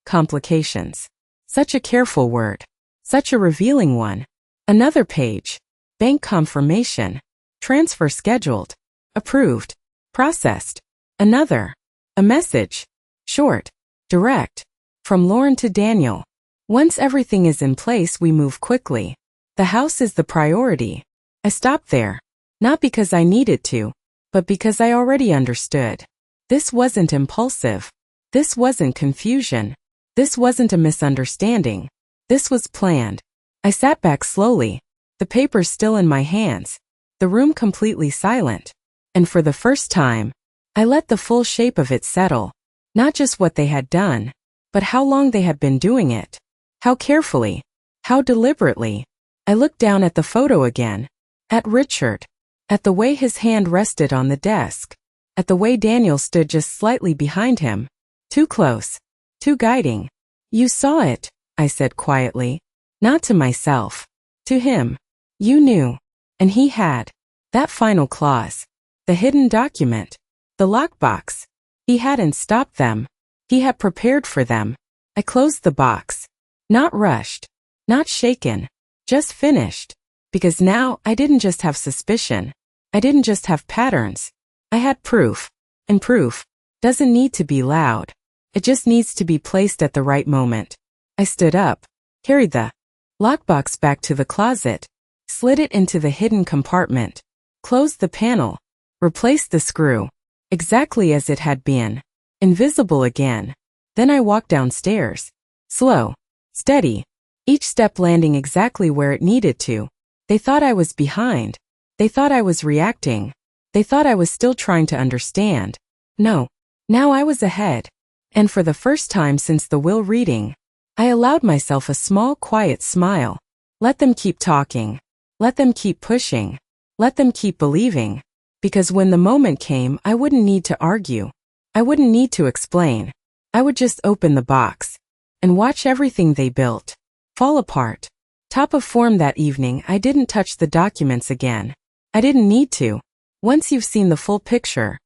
Complications. Such a careful word. Such a revealing one. Another page. Bank confirmation. Transfer scheduled. Approved. Processed. Another. A message. Short. Direct. From Lauren to Daniel. Once everything is in place, we move quickly. The house is the priority. I stopped there. Not because I needed to, but because I already understood. This wasn't impulsive. This wasn't confusion. This wasn't a misunderstanding. This was planned. I sat back slowly, the papers still in my hands, the room completely silent. And for the first time, I let the full shape of it settle. Not just what they had done, but how long they had been doing it. How carefully. How deliberately. I looked down at the photo again. At Richard. At the way his hand rested on the desk. At the way Daniel stood just slightly behind him. Too close. Too guiding. You saw it, I said quietly. Not to myself. To him. You knew. And he had. That final clause. The hidden document. The lockbox. He hadn't stopped them. He had prepared for them. I closed the box. Not rushed. Not shaken. Just finished. Because now I didn't just have suspicion. I didn't just have patterns. I had proof. And proof doesn't need to be loud. It just needs to be placed at the right moment. I stood up, carried the lockbox back to the closet, slid it into the hidden compartment, closed the panel, replaced the screw, exactly as it had been, invisible again. Then I walked downstairs. Slow, steady, each step landing exactly where it needed to. They thought I was behind. They thought I was reacting. They thought I was still trying to understand. No, now I was ahead. And for the first time since the will reading, I allowed myself a small, quiet smile. Let them keep talking. Let them keep pushing. Let them keep believing. Because when the moment came, I wouldn't need to argue. I wouldn't need to explain. I would just open the box and watch everything they built fall apart. Top of form that evening, I didn't touch the documents again. I didn't need to. Once you've seen the full picture,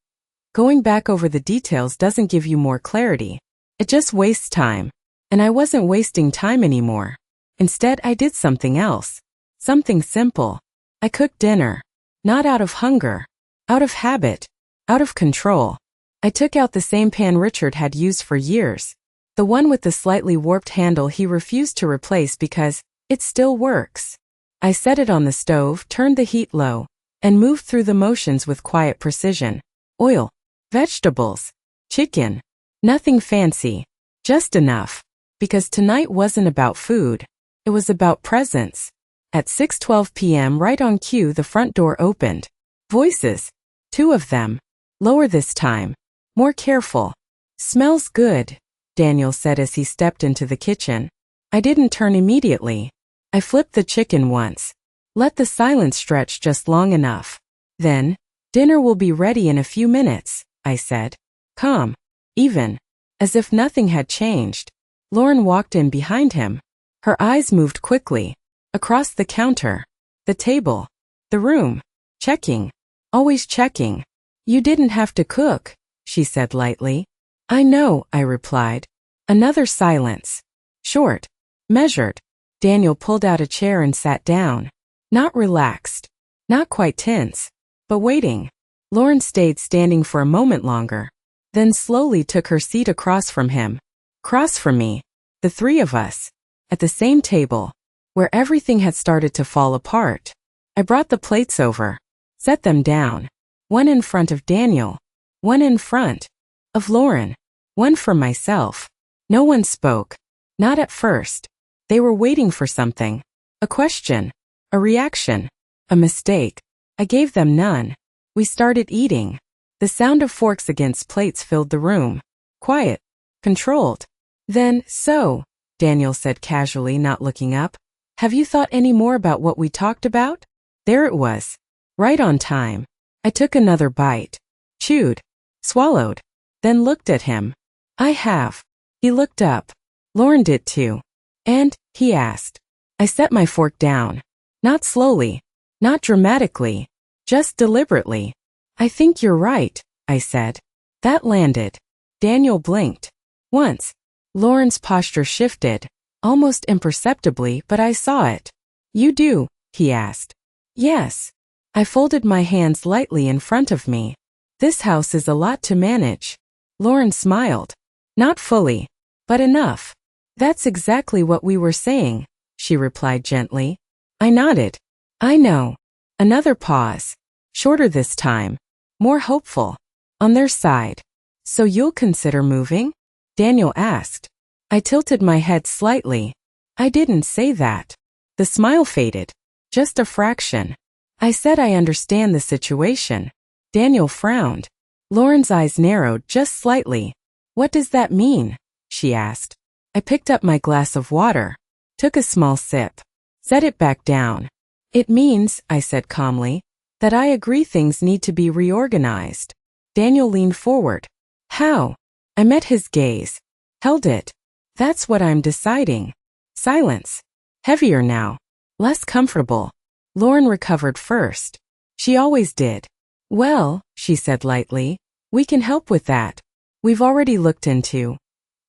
going back over the details doesn't give you more clarity. It just wastes time. And I wasn't wasting time anymore. Instead, I did something else. Something simple. I cooked dinner. Not out of hunger. Out of habit. Out of control. I took out the same pan Richard had used for years. The one with the slightly warped handle he refused to replace because it still works. I set it on the stove, turned the heat low, and moved through the motions with quiet precision. Oil. Vegetables. Chicken. Nothing fancy. Just enough. Because tonight wasn't about food. It was about presence. At 6:12 p.m. right on cue, the front door opened. Voices. 2 of them. Lower this time. More careful. Smells good, Daniel said as he stepped into the kitchen. I didn't turn immediately. I flipped the chicken once. Let the silence stretch just long enough. Then, dinner will be ready in a few minutes, I said. Calm. Even. As if nothing had changed. Lauren walked in behind him. Her eyes moved quickly. Across the counter. The table. The room. Checking. Always checking. You didn't have to cook, she said lightly. I know, I replied. Another silence. Short. Measured. Daniel pulled out a chair and sat down. Not relaxed. Not quite tense. But waiting. Lauren stayed standing for a moment longer. Then slowly took her seat across from him. Across from me. The 3 of us. At the same table. Where everything had started to fall apart. I brought the plates over. Set them down. One in front of Daniel. One in front of Lauren. One for myself. No one spoke. Not at first. They were waiting for something. A question. A reaction. A mistake. I gave them none. We started eating. The sound of forks against plates filled the room. Quiet. Controlled. Then, so, Daniel said casually, not looking up. Have you thought any more about what we talked about? There it was. Right on time. I took another bite. Chewed. Swallowed. Then looked at him. I have. He looked up. Lauren did too. And, he asked. I set my fork down. Not slowly. Not dramatically. Just deliberately. I think you're right, I said. That landed. Daniel blinked. Once. Lauren's posture shifted. Almost imperceptibly, but I saw it. You do, he asked. Yes. I folded my hands lightly in front of me. This house is a lot to manage. Lauren smiled. Not fully, but enough. That's exactly what we were saying, she replied gently. I nodded. I know. Another pause. Shorter this time. More hopeful. On their side. So you'll consider moving? Daniel asked. I tilted my head slightly. I didn't say that. The smile faded. Just a fraction. I said I understand the situation. Daniel frowned. Lauren's eyes narrowed just slightly. What does that mean? She asked. I picked up my glass of water. Took a small sip. Set it back down. It means, I said calmly, that I agree things need to be reorganized. Daniel leaned forward. How? I met his gaze. Held it. That's what I'm deciding. Silence. Heavier now. Less comfortable. Lauren recovered first. She always did. Well, she said lightly, we can help with that. We've already looked into.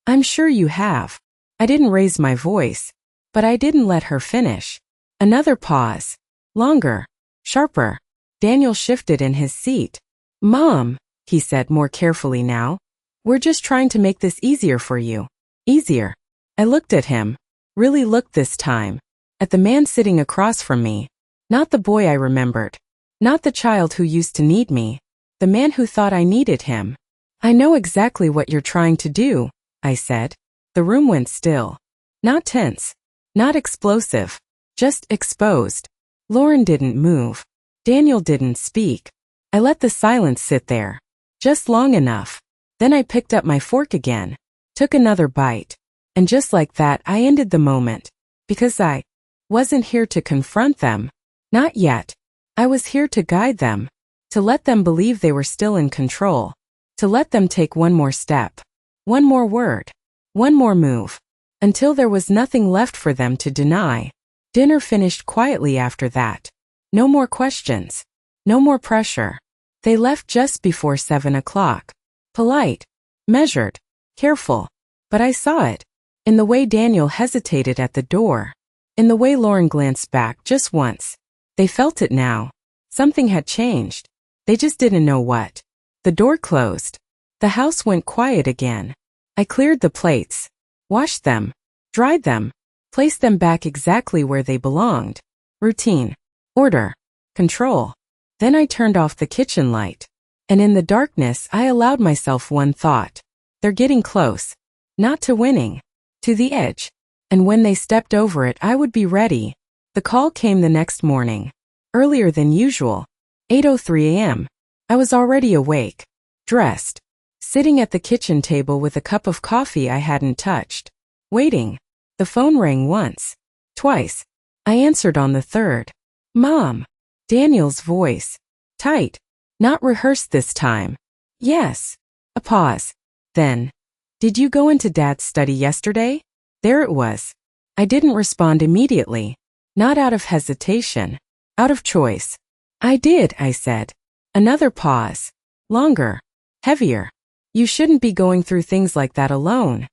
I'm sure you have. I didn't raise my voice, but I didn't let her finish. Another pause. Longer. Sharper. Daniel shifted in his seat. Mom, he said more carefully now, we're just trying to make this easier for you. Easier. I looked at him. Really looked this time. At the man sitting across from me. Not the boy I remembered. Not the child who used to need me. The man who thought I needed him. I know exactly what you're trying to do, I said. The room went still. Not tense. Not explosive. Just exposed. Lauren didn't move. Daniel didn't speak. I let the silence sit there. Just long enough. Then I picked up my fork again. Took another bite. And just like that I ended the moment. Because I wasn't here to confront them. Not yet. I was here to guide them. To let them believe they were still in control. To let them take one more step. One more word. One more move. Until there was nothing left for them to deny. Dinner finished quietly after that. No more questions. No more pressure. They left just before 7 o'clock. Polite. Measured. Careful. But I saw it. In the way Daniel hesitated at the door. In the way Lauren glanced back just once. They felt it now. Something had changed. They just didn't know what. The door closed. The house went quiet again. I cleared the plates. Washed them. Dried them. Placed them back exactly where they belonged. Routine. Order. Control. Then I turned off the kitchen light. And in the darkness I allowed myself one thought. They're getting close. Not to winning. To the edge. And when they stepped over it I would be ready. The call came the next morning. Earlier than usual. 8:03 a.m. I was already awake. Dressed. Sitting at the kitchen table with a cup of coffee I hadn't touched. Waiting. The phone rang once. Twice. I answered on the third. Mom. Daniel's voice. Tight. Not rehearsed this time. Yes. A pause. Then. Did you go into Dad's study yesterday? There it was. I didn't respond immediately. Not out of hesitation. Out of choice. I did, I said. Another pause. Longer. Heavier. You shouldn't be going through things like that alone.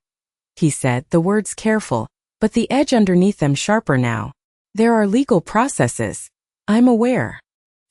He said, the words careful, but the edge underneath them sharper now. There are legal processes. I'm aware.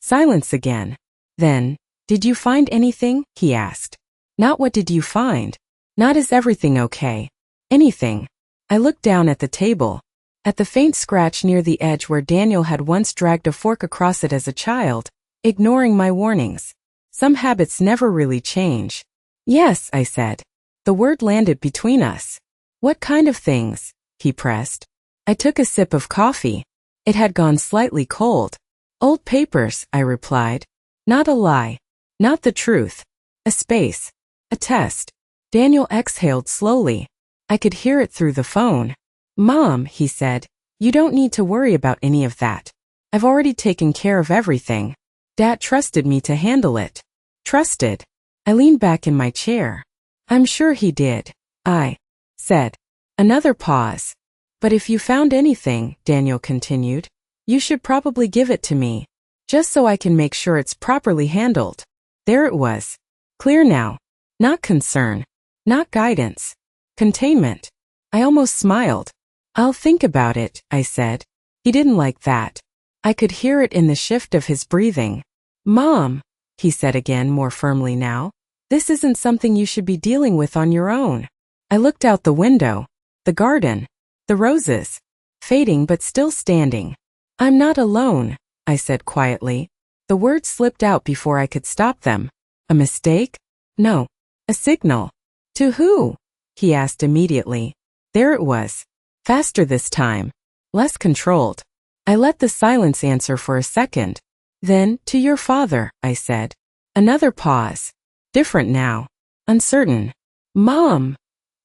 Silence again. Then, did you find anything? He asked. Not what did you find? Not is everything okay? Anything. I looked down at the table. At the faint scratch near the edge where Daniel had once dragged a fork across it as a child, ignoring my warnings. Some habits never really change. Yes, I said. The word landed between us. What kind of things? He pressed. I took a sip of coffee. It had gone slightly cold. Old papers, I replied. Not a lie. Not the truth. A space. A test. Daniel exhaled slowly. I could hear it through the phone. Mom, he said, you don't need to worry about any of that. I've already taken care of everything. Dad trusted me to handle it. Trusted. I leaned back in my chair. I'm sure he did. I said. Another pause. But if you found anything, Daniel continued, you should probably give it to me, just so I can make sure it's properly handled. There it was. Clear now. Not concern. Not guidance. Containment. I almost smiled. I'll think about it, I said. He didn't like that. I could hear it in the shift of his breathing. Mom, he said again more firmly now, this isn't something you should be dealing with on your own. I looked out the window. The garden. The roses. Fading but still standing. I'm not alone, I said quietly. The words slipped out before I could stop them. A mistake? No. A signal. To who? He asked immediately. There it was. Faster this time. Less controlled. I let the silence answer for a second. Then, to your father, I said. Another pause. Different now. Uncertain. Mom,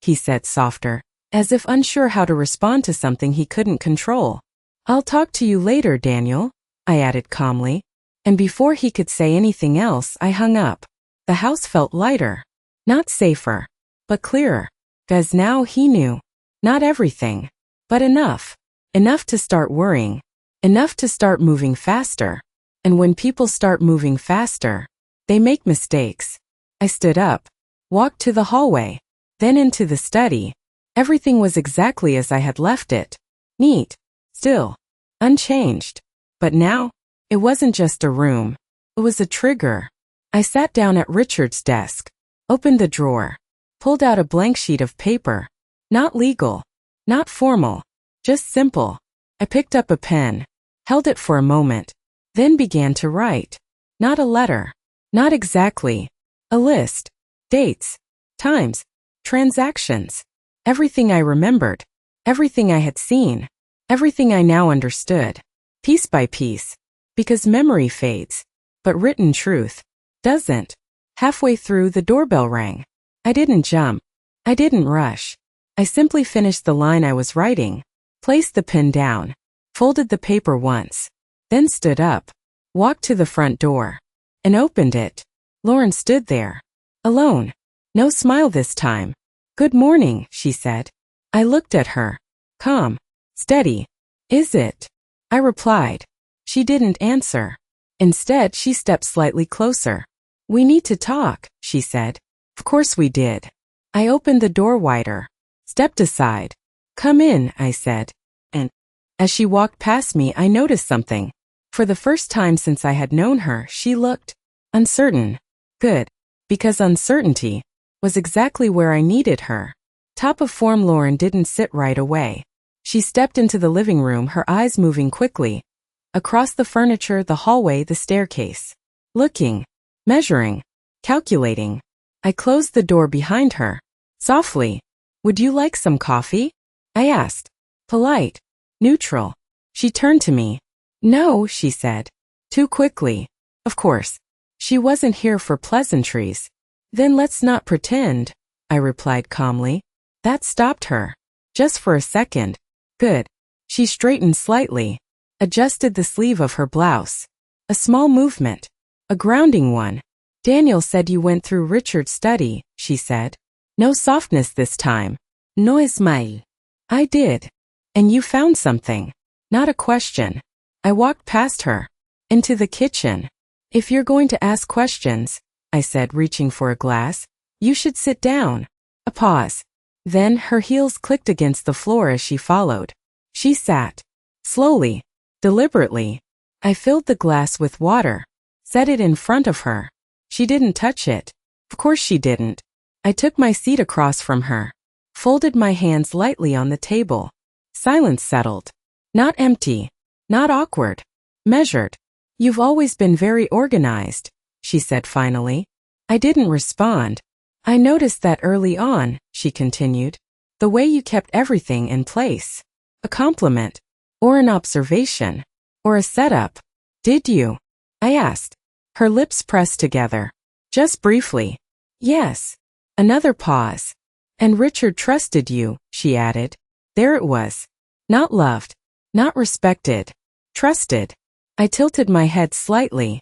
he said softer. as if unsure how to respond to something he couldn't control. "I'll talk to you later, Daniel," I added calmly. And before he could say anything else, I hung up. The house felt lighter. Not safer, but clearer. Because now he knew. Not everything, but enough. Enough to start worrying. Enough to start moving faster. And when people start moving faster, they make mistakes. I stood up, walked to the hallway, then into the study. Everything was exactly as I had left it. Neat, still, unchanged. But now, it wasn't just a room. It was a trigger. I sat down at Richard's desk, opened the drawer, pulled out a blank sheet of paper. Not legal, not formal, just simple. I picked up a pen, held it for a moment, then began to write. Not a letter, not exactly. A list, dates, times, transactions. Everything I remembered, everything I had seen, everything I now understood, piece by piece, because memory fades, but written truth doesn't. Halfway through, the doorbell rang. I didn't jump. I didn't rush. I simply finished the line I was writing, placed the pen down, folded the paper once, then stood up, walked to the front door, and opened it. Lauren stood there, alone. No smile this time. "Good morning," she said. I looked at her. Calm. Steady. "Is it?" I replied. She didn't answer. Instead, she stepped slightly closer. "We need to talk," she said. Of course we did. I opened the door wider, stepped aside. "Come in," I said. And as she walked past me, I noticed something. For the first time since I had known her, she looked uncertain. Good, because uncertainty was exactly where I needed her. Top of form, Lauren didn't sit right away. She stepped into the living room, her eyes moving quickly. Across the furniture, the hallway, the staircase. Looking, measuring, calculating. I closed the door behind her. Softly. "Would you like some coffee?" I asked. Polite, neutral. She turned to me. "No," she said. Too quickly. Of course. She wasn't here for pleasantries. "Then let's not pretend," I replied calmly. That stopped her. Just for a second. Good. She straightened slightly, adjusted the sleeve of her blouse. A small movement. A grounding one. "Daniel said you went through Richard's study," she said. No softness this time. No smile. "I did. And you found something." Not a question. I walked past her. Into the kitchen. "If you're going to ask questions," I said, reaching for a glass, "you should sit down." A pause. Then her heels clicked against the floor as she followed. She sat. Slowly, deliberately. I filled the glass with water, set it in front of her. She didn't touch it. Of course she didn't. I took my seat across from her, folded my hands lightly on the table. Silence settled. Not empty, not awkward, measured. "You've always been very organized," she said finally. I didn't respond. "I noticed that early on," she continued. "The way you kept everything in place. A compliment, or an observation, or a setup. Did you?" I asked. Her lips pressed together. Just briefly. "Yes." Another pause. "And Richard trusted you," she added. There it was. Not loved, not respected, trusted. I tilted my head slightly.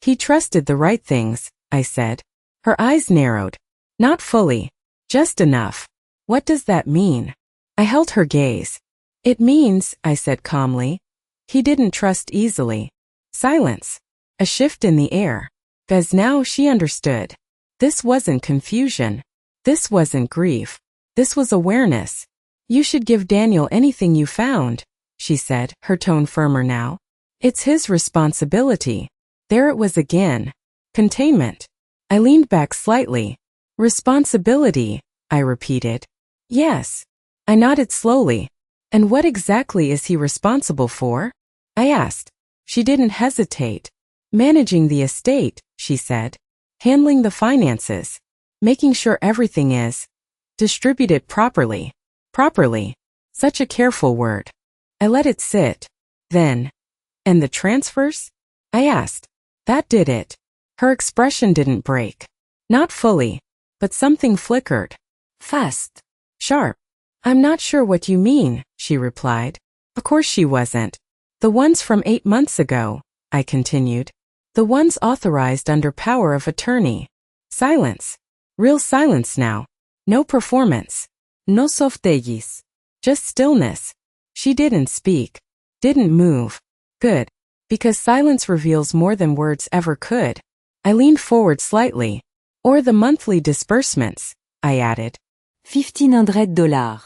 "He trusted the right things," I said. Her eyes narrowed. "Not fully. Just enough." "What does that mean?" I held her gaze. "It means," I said calmly, "he didn't trust easily." Silence. A shift in the air. Because now she understood. This wasn't confusion. This wasn't grief. This was awareness. "You should give Daniel anything you found," she said, her tone firmer now. "It's his responsibility." There it was again. Containment. I leaned back slightly. "Responsibility," I repeated. "Yes." I nodded slowly. "And what exactly is he responsible for?" I asked. She didn't hesitate. "Managing the estate," she said. "Handling the finances. Making sure everything is distributed properly." Properly. Such a careful word. I let it sit. Then, "And the transfers?" I asked. That did it. Her expression didn't break. Not fully, but something flickered. Fast. Sharp. I'm not sure what you mean, she replied. Of course she wasn't. The ones from 8 months ago, I continued. The ones authorized under power of attorney. Silence. Real silence now. No performance. No softegis. Just stillness. She didn't speak. Didn't move. Good. Because silence reveals more than words ever could. I leaned forward slightly. Or the monthly disbursements, I added. $1,500.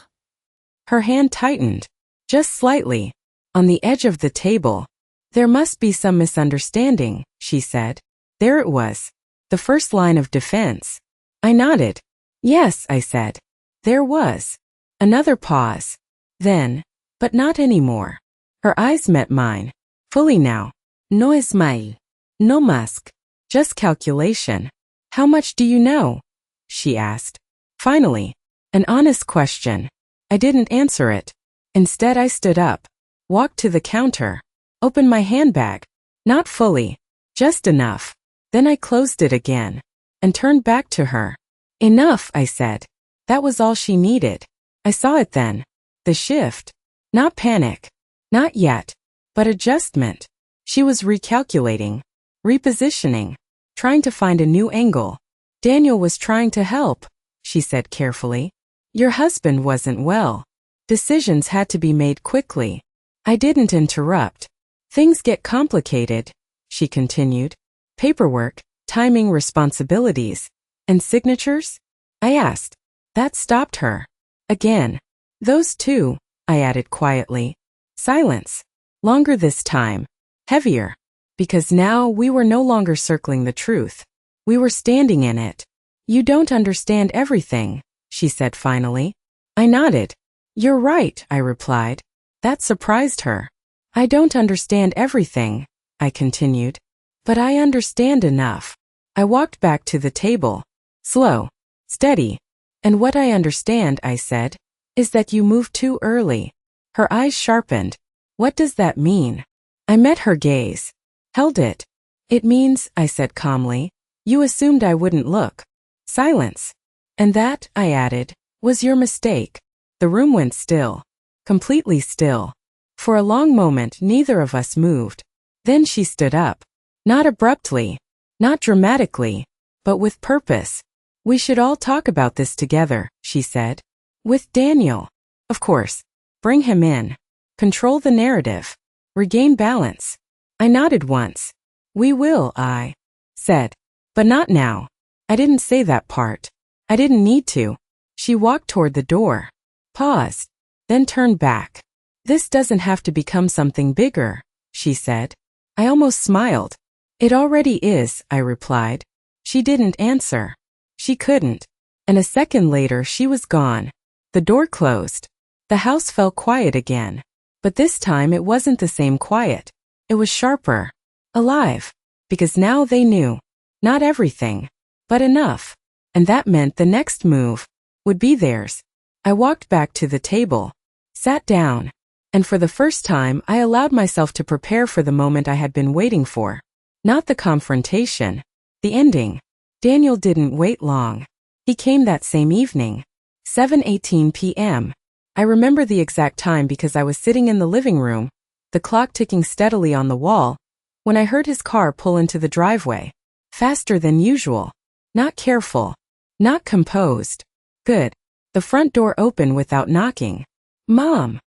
Her hand tightened. Just slightly. On the edge of the table. There must be some misunderstanding, she said. There it was. The first line of defense. I nodded. Yes, I said. There was. Another pause. Then, but not anymore. Her eyes met mine. Fully now. No smile. No mask. Just calculation. How much do you know? She asked. Finally. An honest question. I didn't answer it. Instead I stood up. Walked to the counter. Opened my handbag. Not fully. Just enough. Then I closed it again. And turned back to her. Enough, I said. That was all she needed. I saw it then. The shift. Not panic. Not yet. But adjustment. She was recalculating. Repositioning. Trying to find a new angle. Daniel was trying to help, she said carefully. Your husband wasn't well. Decisions had to be made quickly. I didn't interrupt. Things get complicated, she continued. Paperwork, timing, responsibilities. And signatures? I asked. That stopped her. Again. Those two, I added quietly. Silence. Longer this time. Heavier. Because now we were no longer circling the truth. We were standing in it. You don't understand everything, she said finally. I nodded. You're right, I replied. That surprised her. I don't understand everything, I continued. But I understand enough. I walked back to the table. Slow. Steady. And what I understand, I said, is that you moved too early. Her eyes sharpened. What does that mean? I met her gaze. Held it. It means, I said calmly, you assumed I wouldn't look. Silence. And that, I added, was your mistake. The room went still. Completely still. For a long moment neither of us moved. Then she stood up. Not abruptly. Not dramatically. But with purpose. We should all talk about this together, she said. With Daniel. Of course. Bring him in. Control the narrative. Regain balance. I nodded once. We will, I said. But not now. I didn't say that part. I didn't need to. She walked toward the door. Paused. Then turned back. This doesn't have to become something bigger, she said. I almost smiled. It already is, I replied. She didn't answer. She couldn't. And a second later she was gone. The door closed. The house fell quiet again. But this time it wasn't the same quiet. It was sharper. Alive. Because now they knew. Not everything. But enough. And that meant the next move would be theirs. I walked back to the table. Sat down. And for the first time I allowed myself to prepare for the moment I had been waiting for. Not the confrontation. The ending. Daniel didn't wait long. He came that same evening. 7:18 p.m. I remember the exact time because I was sitting in the living room, the clock ticking steadily on the wall, when I heard his car pull into the driveway. Faster than usual. Not careful. Not composed. Good. The front door opened without knocking. Mom.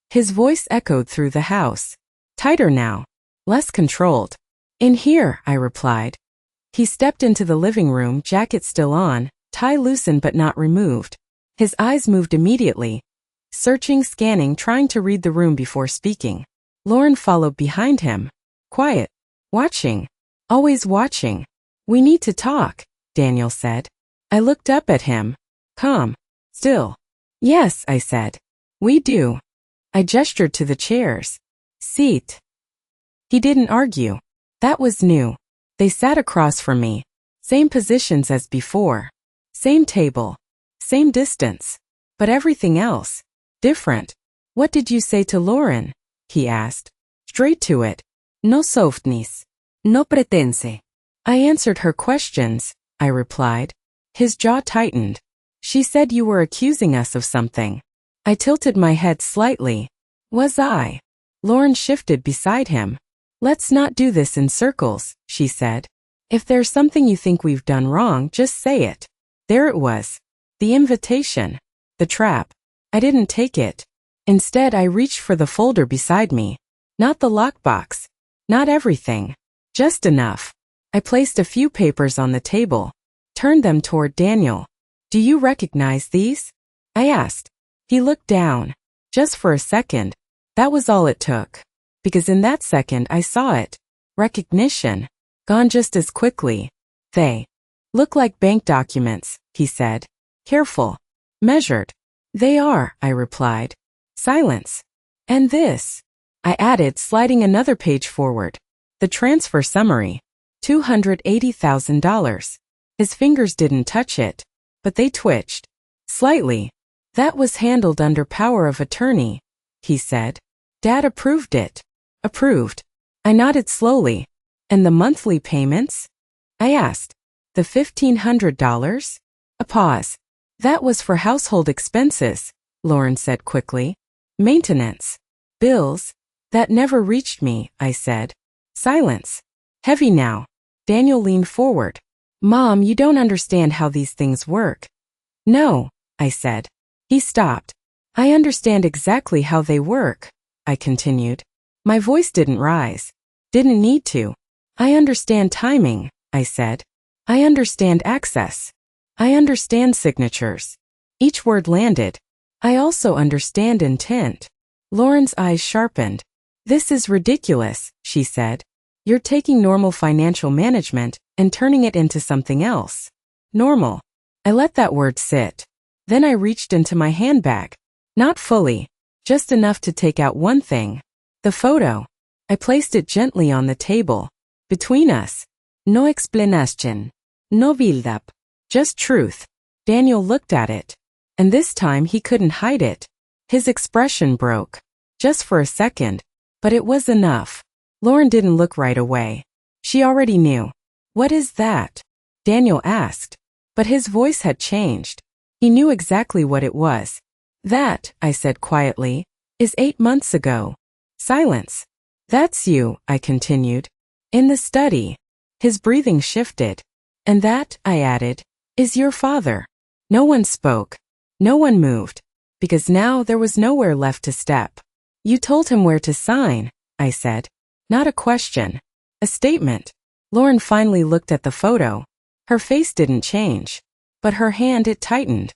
His voice echoed through the house. Tighter now. Less controlled. In here, I replied. He stepped into the living room, jacket still on, tie loosened but not removed. His eyes moved immediately. Searching, scanning, trying to read the room before speaking. Lauren followed behind him. Quiet. Watching. Always watching. We need to talk, Daniel said. I looked up at him. Calm. Still. Yes, I said. We do. I gestured to the chairs. Seat. He didn't argue. That was new. They sat across from me. Same positions as before. Same table. Same distance. But everything else. Different. What did you say to Lauren? He asked. Straight to it. No softness. No pretense. I answered her questions, I replied. His jaw tightened. She said you were accusing us of something. I tilted my head slightly. Was I? Lauren shifted beside him. Let's not do this in circles, she said. If there's something you think we've done wrong, just say it. There it was. The invitation. The trap. I didn't take it. Instead, I reached for the folder beside me. Not the lockbox. Not everything. Just enough. I placed a few papers on the table. Turned them toward Daniel. Do you recognize these? I asked. He looked down. Just for a second. That was all it took. Because in that second I saw it. Recognition. Gone just as quickly. They look like bank documents, he said. Careful. Measured. They are, I replied. Silence. And this, I added, sliding another page forward. The transfer summary. $280,000. His fingers didn't touch it, but they twitched. Slightly. That was handled under power of attorney, he said. Dad approved it. Approved. I nodded slowly. And the monthly payments? I asked. The $1,500? A pause. That was for household expenses, Lauren said quickly. Maintenance. Bills. That never reached me, I said. Silence. Heavy now. Daniel leaned forward. Mom, you don't understand how these things work. No, I said. He stopped. I understand exactly how they work, I continued. My voice didn't rise. Didn't need to. I understand timing, I said. I understand access. I understand signatures. Each word landed. I also understand intent. Lauren's eyes sharpened. This is ridiculous, she said. You're taking normal financial management and turning it into something else. Normal. I let that word sit. Then I reached into my handbag. Not fully. Just enough to take out one thing. The photo. I placed it gently on the table. Between us. No explanation. No build-up. Just truth. Daniel looked at it. And this time he couldn't hide it. His expression broke. Just for a second. But it was enough. Lauren didn't look right away. She already knew. What is that? Daniel asked. But his voice had changed. He knew exactly what it was. That, I said quietly, is 8 months ago. Silence. That's you, I continued. In the study. His breathing shifted. And that, I added, is your father. No one spoke. No one moved. Because now there was nowhere left to step. You told him where to sign, I said. Not a question. A statement. Lauren finally looked at the photo. Her face didn't change. But her hand, it tightened.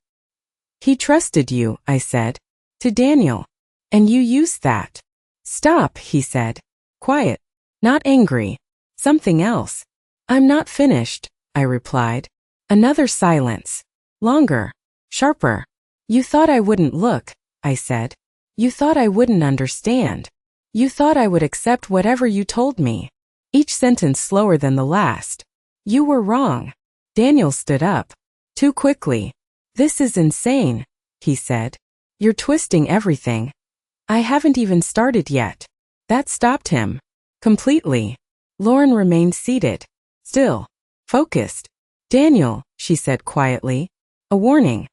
He trusted you, I said. To Daniel. And you used that. Stop, he said. Quiet. Not angry. Something else. I'm not finished, I replied. Another silence. Longer. Sharper. You thought I wouldn't look, I said. You thought I wouldn't understand. You thought I would accept whatever you told me. Each sentence slower than the last. You were wrong. Daniel stood up. Too quickly. This is insane, he said. You're twisting everything. I haven't even started yet. That stopped him. Completely. Lauren remained seated. Still. Focused. Daniel, she said quietly. A warning.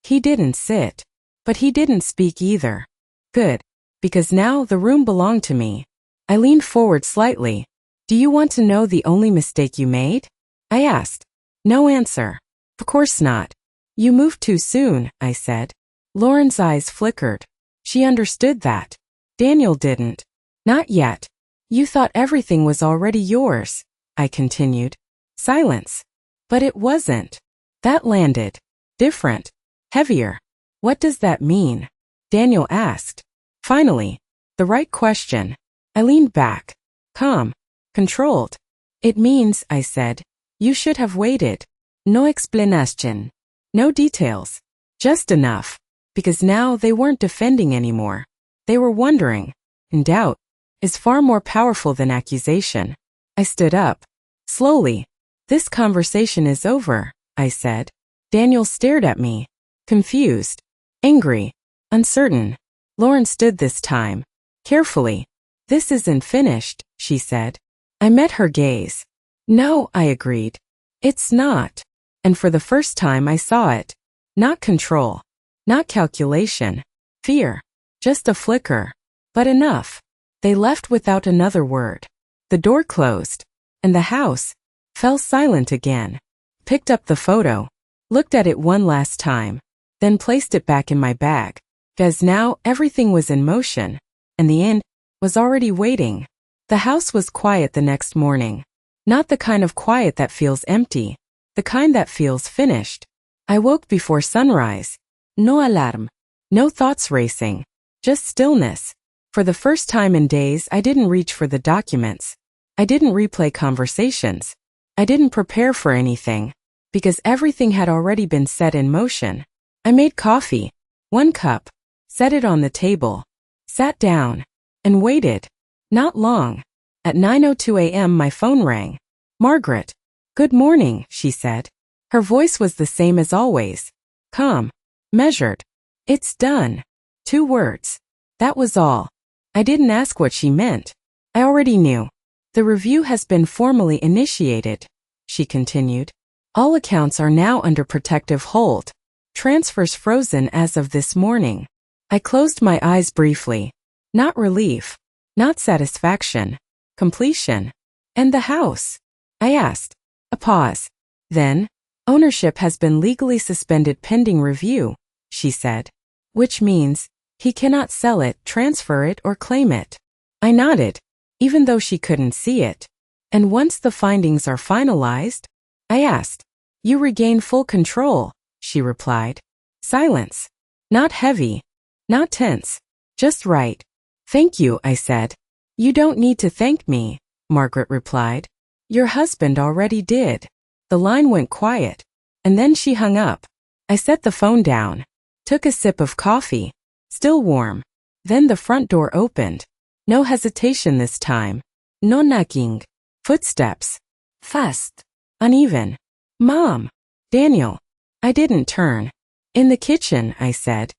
He didn't sit. But he didn't speak either. Good. Because now the room belonged to me. I leaned forward slightly. Do you want to know the only mistake you made? I asked. No answer. Of course not. You moved too soon, I said. Lauren's eyes flickered. She understood that. Daniel didn't. Not yet. You thought everything was already yours, I continued. Silence. But it wasn't. That landed. Different. Heavier. What does that mean? Daniel asked. Finally. The right question. I leaned back. Calm. Controlled. It means, I said, you should have waited. No explanation. No details. Just enough. Because now they weren't defending anymore. They were wondering. And doubt is far more powerful than accusation. I stood up. Slowly. This conversation is over, I said. Daniel stared at me. Confused. Angry. Uncertain. Lauren stood this time. Carefully. This isn't finished, she said. I met her gaze. No, I agreed. It's not. And for the first time I saw it. Not control. Not calculation. Fear. Just a flicker. But enough. They left without another word. The door closed. And the house fell silent again. Picked up the photo. Looked at it one last time. Then placed it back in my bag. As now everything was in motion. And the end was already waiting. The house was quiet the next morning. Not the kind of quiet that feels empty. The kind that feels finished. I woke before sunrise. No alarm. No thoughts racing. Just stillness. For the first time in days, I didn't reach for the documents. I didn't replay conversations. I didn't prepare for anything. Because everything had already been set in motion. I made coffee. 1 cup. Set it on the table. Sat down. And waited. Not long. At 9:02 a.m. my phone rang. Margaret. Good morning, she said. Her voice was the same as always. Calm. Measured. It's done. 2 words. That was all. I didn't ask what she meant. I already knew. The review has been formally initiated, she continued. All accounts are now under protective hold. Transfers frozen as of this morning. I closed my eyes briefly. Not relief. Not satisfaction. Completion. And the house? I asked. A pause. Then, ownership has been legally suspended pending review, she said. Which means, he cannot sell it, transfer it, or claim it. I nodded, even though she couldn't see it. And once the findings are finalized? I asked. You regain full control, she replied. Silence. Not heavy. Not tense. Just right. Thank you, I said. You don't need to thank me, Margaret replied. Your husband already did. The line went quiet. And then she hung up. I set the phone down. Took a sip of coffee. Still warm. Then the front door opened. No hesitation this time. No knocking. Footsteps. Fast. Uneven. Mom. Daniel. I didn't turn. In the kitchen, I said.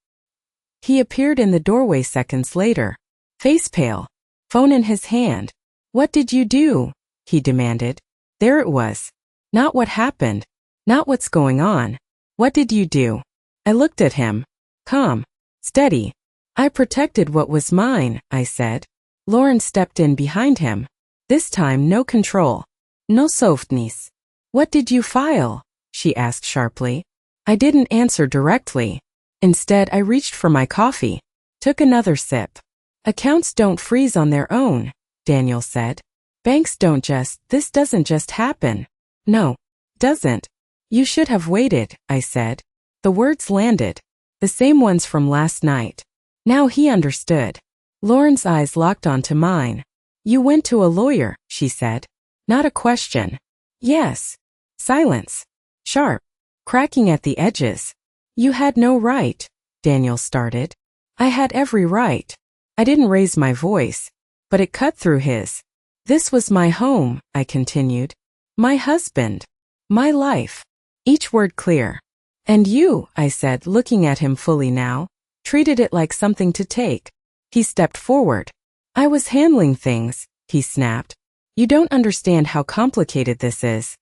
He appeared in the doorway seconds later. Face pale. Phone in his hand. What did you do? He demanded. There it was. Not what happened. Not what's going on. What did you do? I looked at him. Calm. Steady. I protected what was mine, I said. Lauren stepped in behind him. This time no control. No softness. What did you file? She asked sharply. I didn't answer directly. Instead, I reached for my coffee. Took another sip. Accounts don't freeze on their own, Daniel said. Banks don't just, this doesn't just happen. No, doesn't. You should have waited, I said. The words landed. The same ones from last night. Now he understood. Lauren's eyes locked onto mine. You went to a lawyer, she said. Not a question. Yes. Silence. Sharp. Cracking at the edges. You had no right, Daniel started. I had every right. I didn't raise my voice, but it cut through his. This was my home, I continued. My husband. My life. Each word clear. And you, I said, looking at him fully now, treated it like something to take. He stepped forward. I was handling things, he snapped. You don't understand how complicated this is.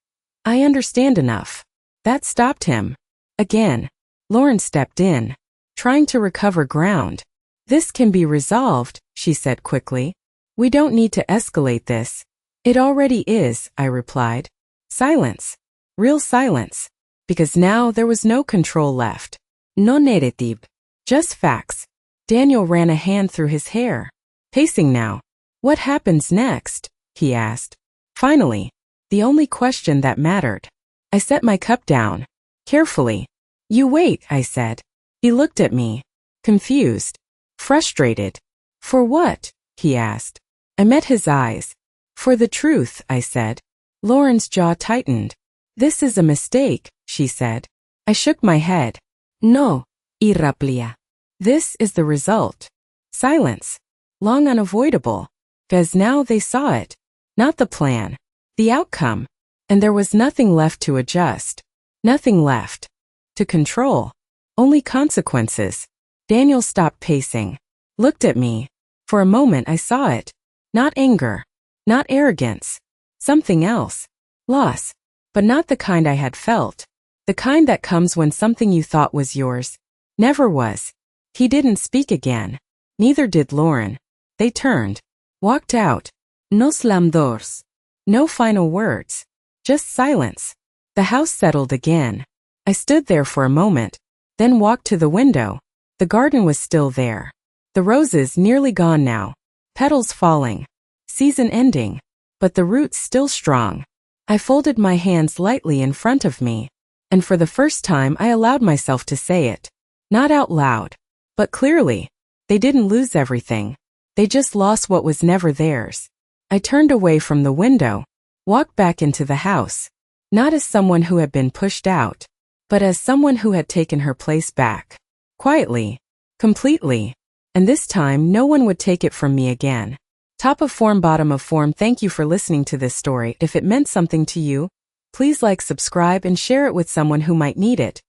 I understand enough. That stopped him. Again, Lauren stepped in, trying to recover ground. This can be resolved, she said quickly. We don't need to escalate this. It already is, I replied. Silence. Real silence. Because now there was no control left. No narrative. Just facts. Daniel ran a hand through his hair. Pacing now. What happens next? He asked. Finally. The only question that mattered. I set my cup down. Carefully. You wait, I said. He looked at me. Confused. Frustrated. For what? He asked. I met his eyes. For the truth, I said. Lauren's jaw tightened. This is a mistake, she said. I shook my head. No, irraplia. This is the result. Silence. Long unavoidable. Because now they saw it. Not the plan. The outcome. And there was nothing left to adjust. Nothing left. To control. Only consequences. Daniel stopped pacing. Looked at me. For a moment I saw it. Not anger. Not arrogance. Something else. Loss. But not the kind I had felt. The kind that comes when something you thought was yours never was. He didn't speak again. Neither did Lauren. They turned. Walked out. No slam doors. No final words. Just silence. The house settled again. I stood there for a moment, then walked to the window. The garden was still there. The roses nearly gone now. Petals falling. Season ending. But the roots still strong. I folded my hands lightly in front of me. And for the first time I allowed myself to say it. Not out loud, but clearly. They didn't lose everything. They just lost what was never theirs. I turned away from the window, walked back into the house. Not as someone who had been pushed out, but as someone who had taken her place back. Quietly. Completely. And this time no one would take it from me again. Top of form, bottom of form. Thank you for listening to this story. If it meant something to you, please like, subscribe, and share it with someone who might need it.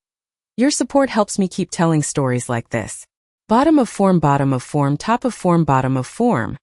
Your support helps me keep telling stories like this. Bottom of form, top of form, bottom of form.